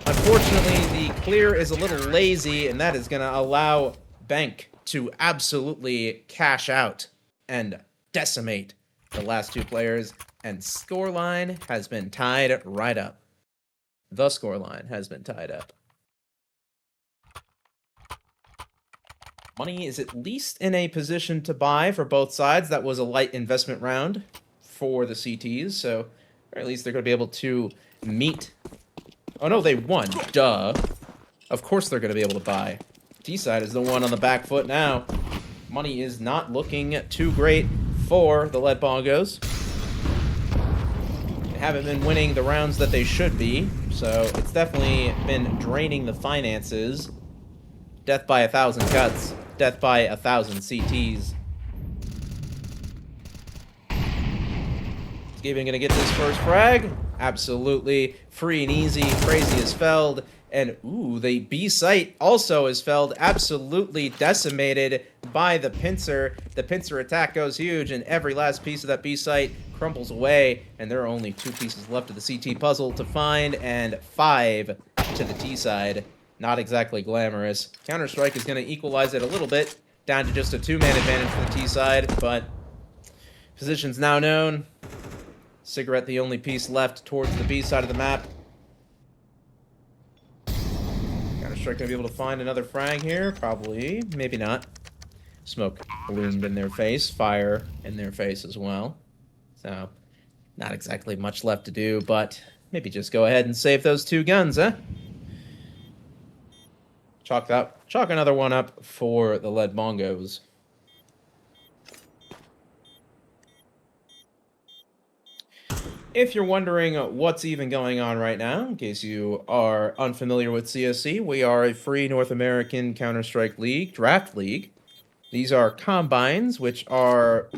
Unfortunately, the clear is a little lazy, and that is going to allow Bank to absolutely cash out and decimate the last two players, and scoreline has been tied right up. The scoreline has been tied up. Money is at least in a position to buy for both sides. That was a light investment round for the CTs, so or at least they're going to be able to meet... Oh no, they won. Duh. Of course they're going to be able to buy. T-side is the one on the back foot now. Money is not looking too great for the Lead Bongos. They haven't been winning the rounds that they should be, so it's definitely been draining the finances. Death by 1,000 cuts. Death by 1,000 CTs. Is Gaben gonna get this first frag? Absolutely. Free and easy. Crazy is felled. And, ooh, the B site also is felled, absolutely decimated by the pincer. The pincer attack goes huge, and every last piece of that B site crumbles away, and there are only 2 pieces left of the CT puzzle to find, and 5 to the T side. Not exactly glamorous. Counter-Strike is going to equalize it a little bit, down to just a 2-man advantage for the T side, but position's now known. Cigarette the only piece left towards the B side of the map. Counter-Strike gonna be able to find another frag here? Probably. Maybe not. Smoke ballooned in their face. Fire in their face as well. So, not exactly much left to do, but maybe just go ahead and save those 2 guns, huh? Chalk another one up for the lead bongos. If you're wondering what's even going on right now, in case you are unfamiliar with CSC, we are a free North American Counter-Strike League, draft league. These are combines, which are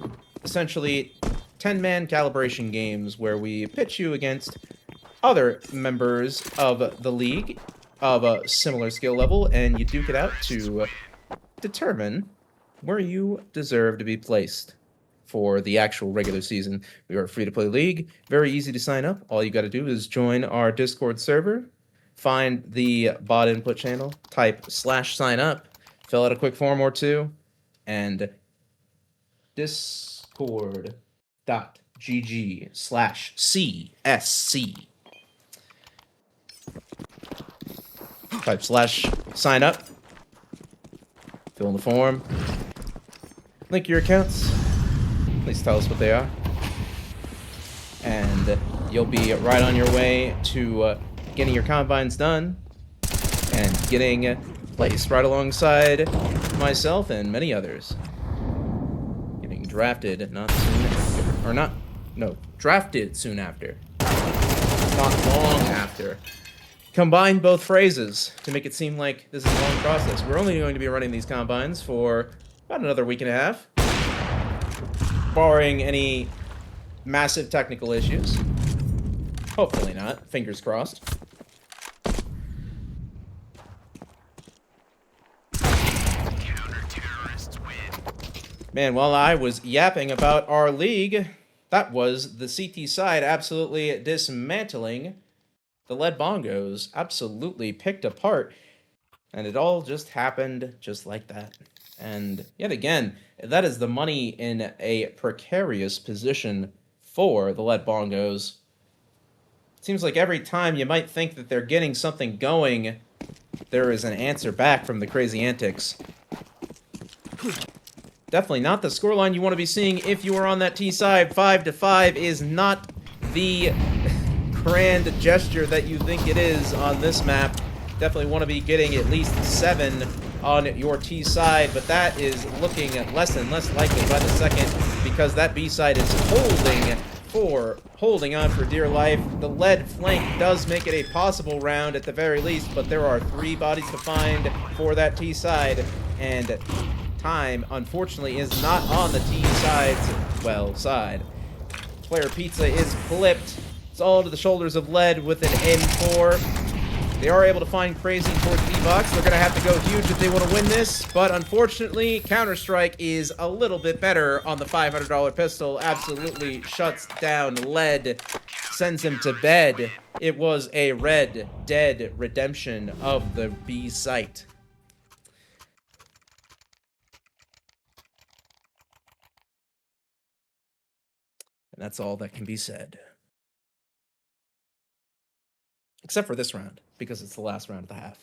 essentially 10-man calibration games where we pitch you against other members of the league of a similar skill level, and you duke it out to determine where you deserve to be placed for the actual regular season. We are a free-to-play league. Very easy to sign up. All you got to do is join our Discord server, find the bot input channel, type /sign up, fill out a quick form or 2, and discord.gg/CSC. Type /sign up, fill in the form, link your accounts. Please tell us what they are. And you'll be right on your way to getting your combines done and getting placed right alongside myself and many others. Getting drafted drafted soon after. Not long after. Combine both phrases to make it seem like this is a long process. We're only going to be running these combines for about another week and a half. Barring any massive technical issues. Hopefully not. Fingers crossed. Man, while I was yapping about our league, that was the CT side absolutely dismantling the lead bongos. Absolutely picked apart. And it all just happened just like that. And yet again, that is the money in a precarious position for the lead bongos. It seems like every time you might think that they're getting something going, there is an answer back from the crazy antics. Definitely not the scoreline you want to be seeing if you are on that T side. 5-5 is not the grand gesture that you think it is on this map. Definitely want to be getting at least 7 on your T side, but that is looking less and less likely by the second because that B side is holding on for dear life. The lead flank does make it a possible round at the very least, but there are 3 bodies to find for that T side, and time, unfortunately, is not on the T side's, side. Player Pizza is flipped. It's all to the shoulders of lead with an M4. They are able to find Crazy towards D-Box. They're going to have to go huge if they want to win this, but unfortunately, Counter-Strike is a little bit better on the $500 pistol. Absolutely shuts down lead, sends him to bed. It was a Red Dead redemption of the B site. And that's all that can be said. Except for this round, because it's the last round of the half.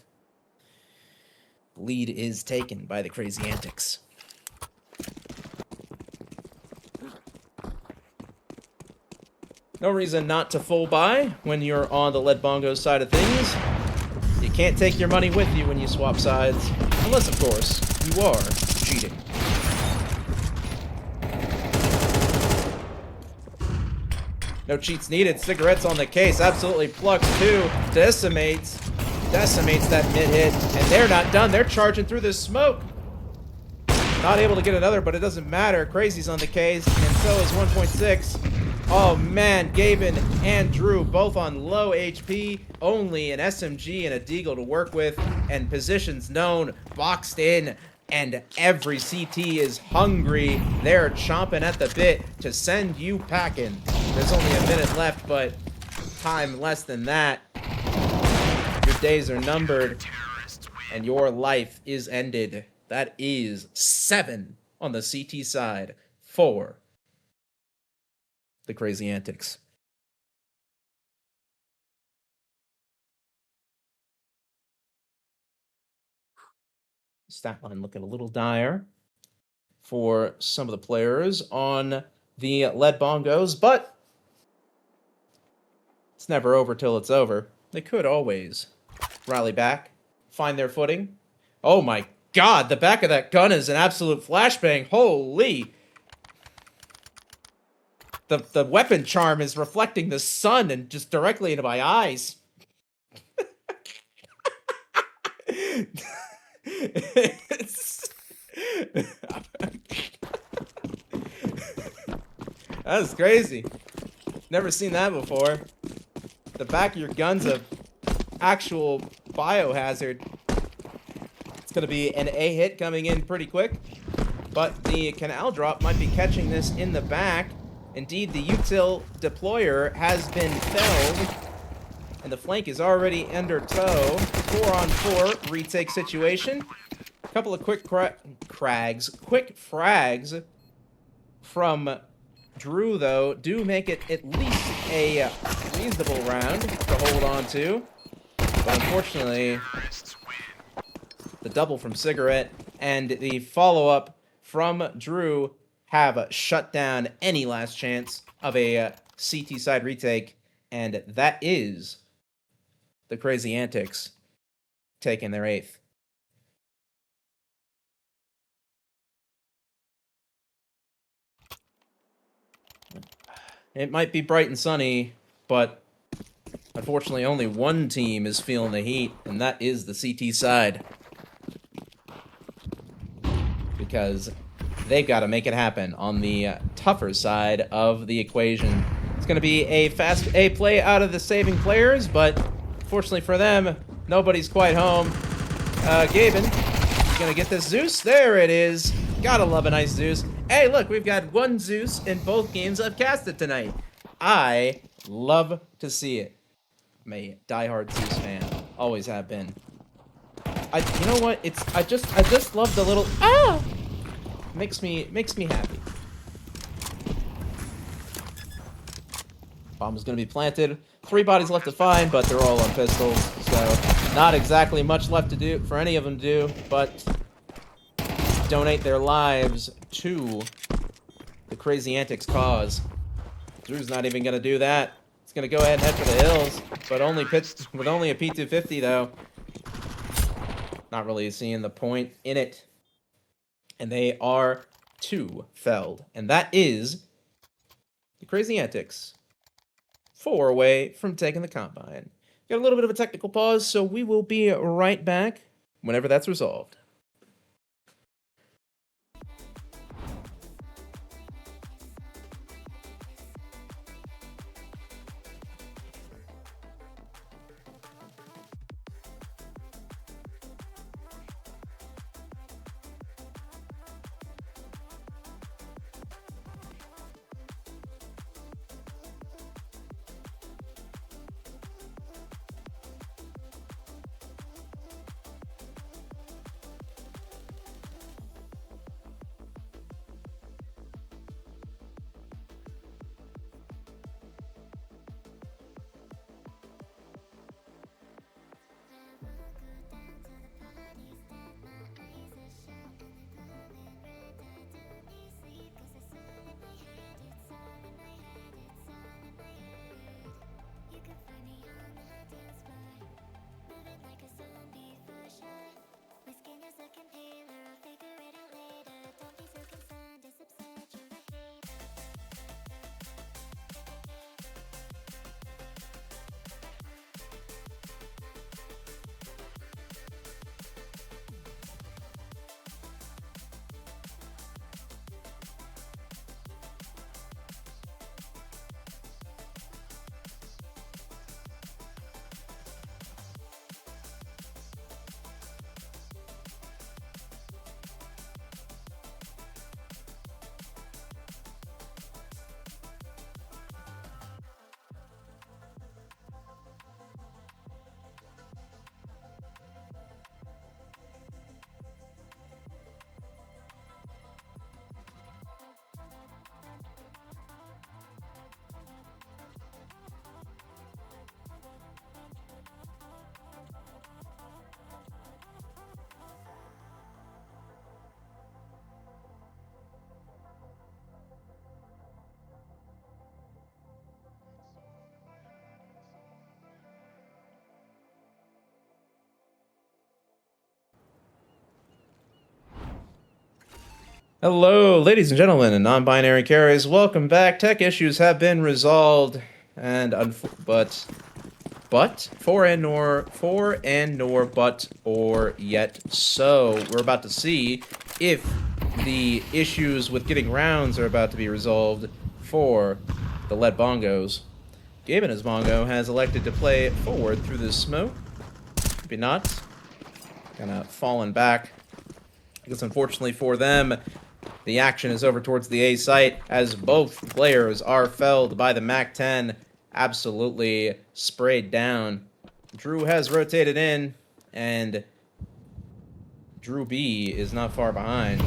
The lead is taken by the crazy antics. No reason not to full buy when you're on the lead bongos side of things. You can't take your money with you when you swap sides. Unless, of course, you are cheating. No cheats needed. Cigarettes on the case. Absolutely plucks 2. Decimates that mid hit. And they're not done. They're charging through the smoke. Not able to get another, but it doesn't matter. Crazy's on the case. And so is 1.6. Oh man, Gaben and Drew both on low HP, only an SMG and a Deagle to work with, and positions known, boxed in, and every CT is hungry. They're chomping at the bit to send you packing. There's only a minute left, but time less than that. Your days are numbered, and your life is ended. That is 7 on the CT side for the Crazy Antics. Stat line looking a little dire for some of the players on the lead bongos, but it's never over till it's over. They could always rally back, find their footing. Oh my god, the back of that gun is an absolute flashbang. Holy. The weapon charm is reflecting the sun and just directly into my eyes. That's crazy. Never seen that before. The back of your gun's a actual biohazard. It's gonna be an A hit coming in pretty quick, but the canal drop might be catching this in the back. Indeed, the util deployer has been felled, and the flank is already under tow. 4-on-4 retake situation. A couple of quick quick frags from Drew, though, do make it at least a reasonable round to hold on to. But unfortunately, the double from Cigarette and the follow-up from Drew have shut down any last chance of a CT side retake, and that is the Crazy Antics taking their 8th. It might be bright and sunny, but unfortunately only one team is feeling the heat, and that is the CT side. Because they've got to make it happen on the tougher side of the equation. It's going to be a fast A play out of the saving players, but fortunately for them, nobody's quite home. Gaben is going to get this Zeus. There it is. Gotta love a nice Zeus. Hey, look, we've got one Zeus in both games I've casted tonight. I love to see it. I'm a diehard Zeus fan. Always have been. You know what? I just love the little makes me happy. Bomb is gonna be planted. 3 bodies left to find, but they're all on pistols, so not exactly much left to do for any of them to do, but donate their lives to the Crazy Antics cause. Drew's not even gonna do that. He's gonna go ahead and head for the hills, but with only a P250 though. Not really seeing the point in it. And they are 2 felled. And that is the Crazy Antics. 4 away from taking the Combine. Got a little bit of a technical pause, so we will be right back whenever that's resolved. Hello, ladies and gentlemen, and non-binary carriers. Welcome back. Tech issues have been resolved, and but for and nor but or yet so. We're about to see if the issues with getting rounds are about to be resolved for the lead bongos. Gabe and his bongo has elected to play forward through the smoke. Maybe not. Kind of fallen back. Because unfortunately for them, the action is over towards the A site as both players are felled by the MAC-10. Absolutely sprayed down. Drew has rotated in, and Drew B is not far behind.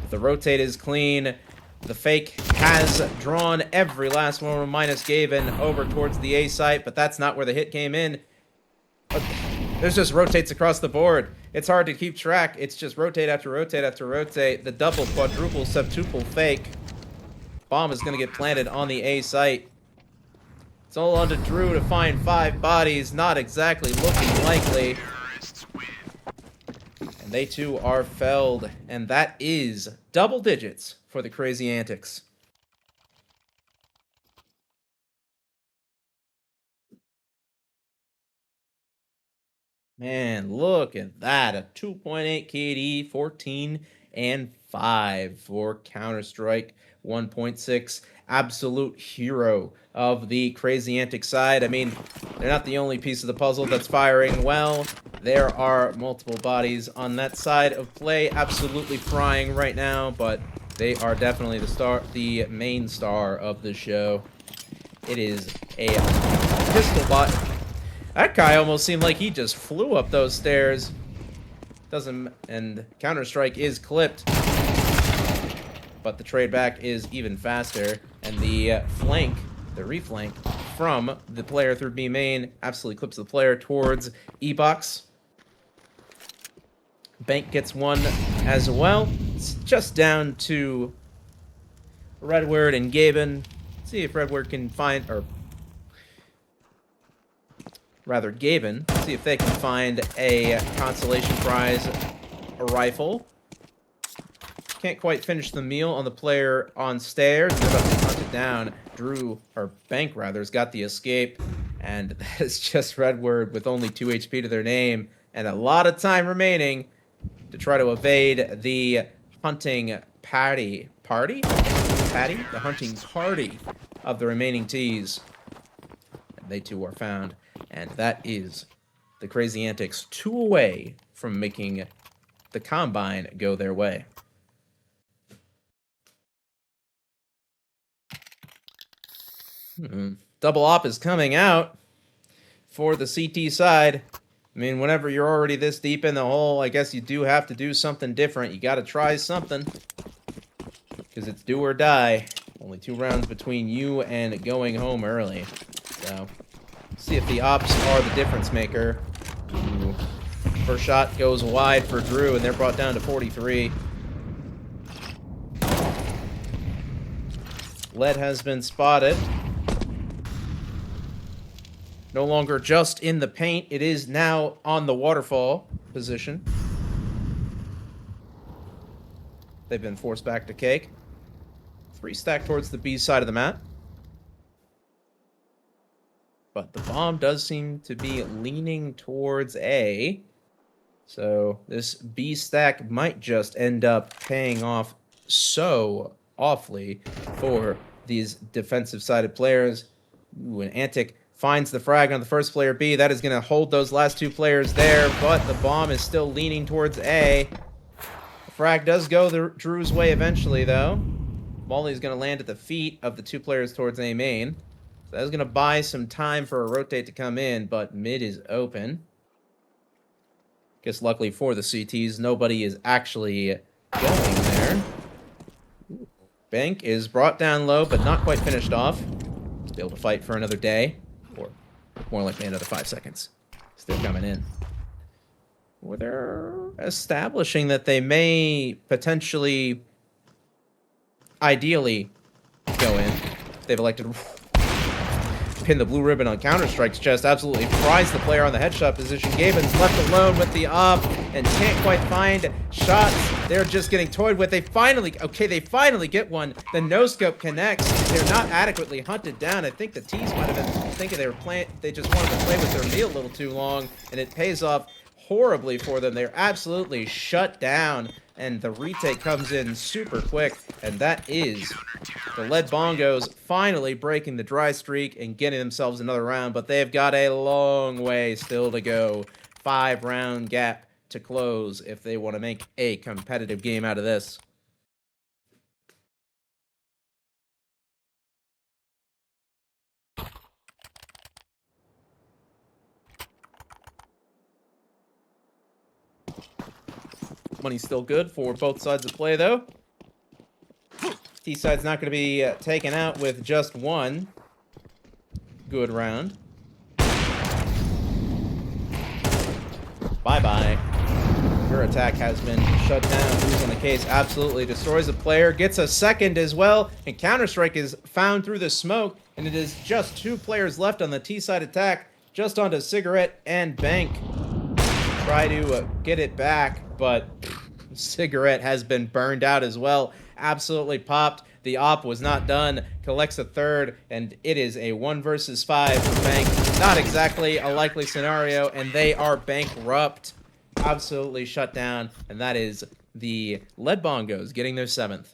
The rotate is clean. The fake has drawn every last one minus Gavin over towards the A site, but that's not where the hit came in. There's just rotates across the board. It's hard to keep track. It's just rotate after rotate after rotate. The double, quadruple, septuple fake. Bomb is going to get planted on the A site. It's all on to Drew to find 5 bodies. Not exactly looking likely. And they too are felled. And that is double digits for the crazy antics. Man, look at that. A 2.8 KD, 14 and 5 for Counter-Strike 1.6. Absolute hero of the crazy antic side. I mean, they're not the only piece of the puzzle that's firing well. There are multiple bodies on that side of play absolutely frying right now, but they are definitely the main star of the show. It is a pistol bot. That guy almost seemed like he just flew up those stairs. And Counter-Strike is clipped. But the trade back is even faster. And the reflank from the player through B main absolutely clips the player towards E-Box. Bank gets one as well. It's just down to Redward and Gaben. See if Redward can find, or rather Gaben, see if they can find a consolation prize, a rifle. Can't quite finish the meal on the player on stairs. They're about to hunt it down. Drew, or Bank rather, has got the escape. And that is just Redward with only 2 HP to their name and a lot of time remaining to try to evade the hunting party? The hunting party of the remaining T's. And they too are found. And that is the crazy antics 2 away from making the Combine go their way. Double op is coming out for the CT side. I mean, whenever you're already this deep in the hole, I guess you do have to do something different. You got to try something. Because it's do or die. Only 2 rounds between you and going home early. So, see if the ops are the difference maker. Ooh. First shot goes wide for Drew, and they're brought down to 43. Lead has been spotted. No longer just in the paint, it is now on the waterfall position. They've been forced back to cake. 3 stacked towards the B side of the map. But the bomb does seem to be leaning towards A. So this B stack might just end up paying off so awfully for these defensive-sided players. Ooh, an Antic finds the frag on the first player B. That is going to hold those last 2 players there, but the bomb is still leaning towards A. The frag does go Drew's way eventually, though. Molly's going to land at the feet of the 2 players towards A main. So that's going to buy some time for a rotate to come in, but mid is open. Guess luckily for the CTs, nobody is actually going there. Bank is brought down low, but not quite finished off. Be able to fight for another day, or more likely another 5 seconds. Still coming in. Or they're establishing that they may potentially, ideally, go in. They've elected pin the blue ribbon on Counter-Strike's chest, absolutely fries the player on the headshot position. Gaben's left alone with the op and can't quite find shots. They're just getting toyed with. They finally get one. The no-scope connects. They're not adequately hunted down. I think the T's might have been thinking they just wanted to play with their meal a little too long, and it pays off horribly for them. They're absolutely shut down, and the retake comes in super quick, and that is the Lead Bongos finally breaking the dry streak and getting themselves another round, but they've got a long way still to go. 5-round gap to close if they want to make a competitive game out of this. Money's still good for both sides of play, though. T-side's not going to be taken out with just one good round. Bye-bye. Your attack has been shut down. Who's on the case? Absolutely destroys a player. Gets a second as well. And Counter-Strike is found through the smoke. And it is just 2 players left on the T-side attack. Just onto Cigarette and Bank. Try to get it back, but Cigarette has been burned out as well. Absolutely popped. The op was not done. Collects a third, and it is a 1 versus 5 for Bank. Not exactly a likely scenario, and they are bankrupt. Absolutely shut down, and that is the Lead Bongos getting their 7th.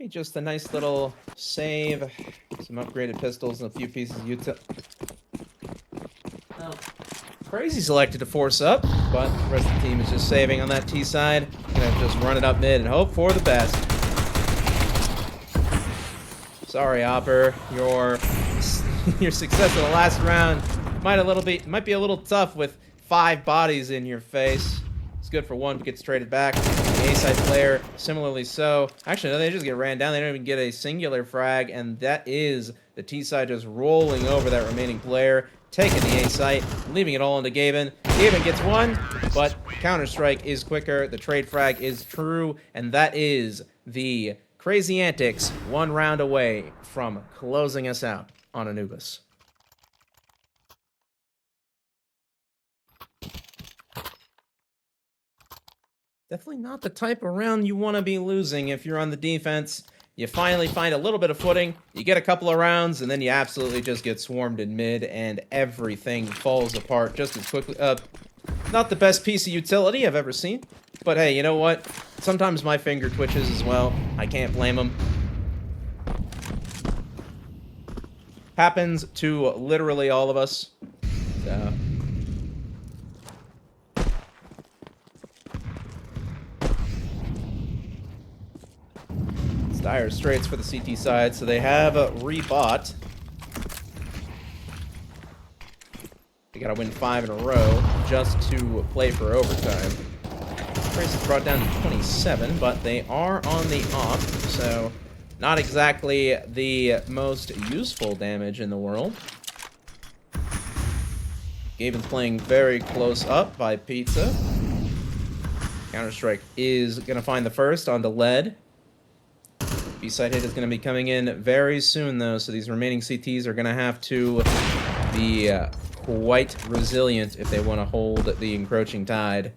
Just a nice little save, some upgraded pistols, and a few pieces of utility. Oh. Crazy selected to force up, but the rest of the team is just saving on that T side. Gonna just run it up mid and hope for the best. Sorry, Hopper, your success in the last round might be a little tough with 5 bodies in your face. It's good for 1, but gets traded back. The A-side player, similarly so. Actually, no, they just get ran down. They don't even get a singular frag, and that is the T-side just rolling over that remaining player, taking the A-site, leaving it all into Gaben. Gaben gets 1, but Counter-Strike is quicker. The trade frag is true, and that is the Crazy Antics 1 round away from closing us out on Anubis. Definitely not the type of round you want to be losing if you're on the defense. You finally find a little bit of footing, you get a couple of rounds, and then you absolutely just get swarmed in mid, and everything falls apart just as quickly. Not the best piece of utility I've ever seen, but hey, you know what? Sometimes my finger twitches as well. I can't blame them. Happens to literally all of us. So... dire straits for the CT side, so they have rebought. They gotta win 5 in a row just to play for overtime. Price is brought down to 27, but they are on the op, so not exactly the most useful damage in the world. Gaben's playing very close up by Pizza. Counter-Strike is gonna find the first onto Lead. B-side hit is going to be coming in very soon, though, so these remaining CTs are going to have to be quite resilient if they want to hold the encroaching tide.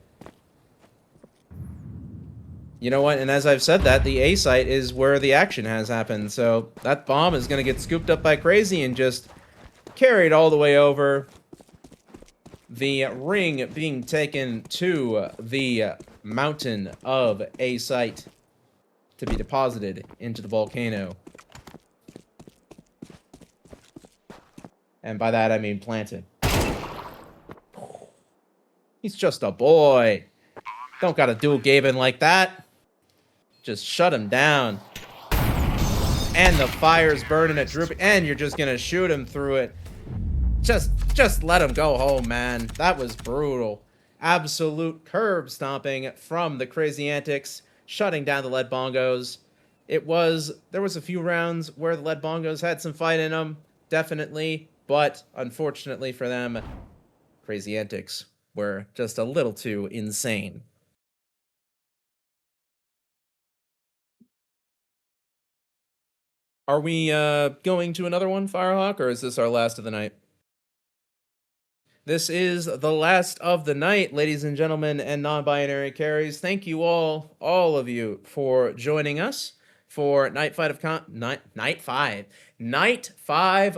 You know what, and as I've said that, the A-site is where the action has happened, so that bomb is going to get scooped up by Crazy and just carried all the way over. The ring being taken to the mountain of A-site to be deposited into the volcano. And by that I mean planted. He's just a boy. Don't gotta duel Gaben like that. Just shut him down. And the fire's burning at Droopy, and you're just gonna shoot him through it. Just let him go home, man. That was brutal. Absolute curb stomping from the Crazy Antics, shutting down the Lead Bongos. There was a few rounds where the lead bongos had some fight in them, definitely, but unfortunately for them, crazy antics were just a little too insane. Are we going to another one, Firehawk, or is this our last of the night? This is the last of the night, ladies and gentlemen, and non-binary carries. Thank you all of you, for joining us for night five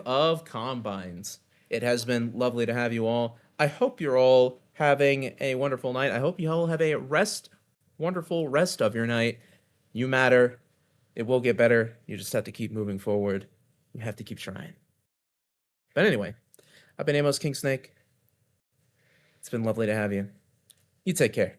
of Combines. It has been lovely to have you all. I hope you're all having a wonderful night. I hope you all have a wonderful rest of your night. You matter. It will get better. You just have to keep moving forward. You have to keep trying. But anyway, I've been Amos Kingsnake. It's been lovely to have you. You take care.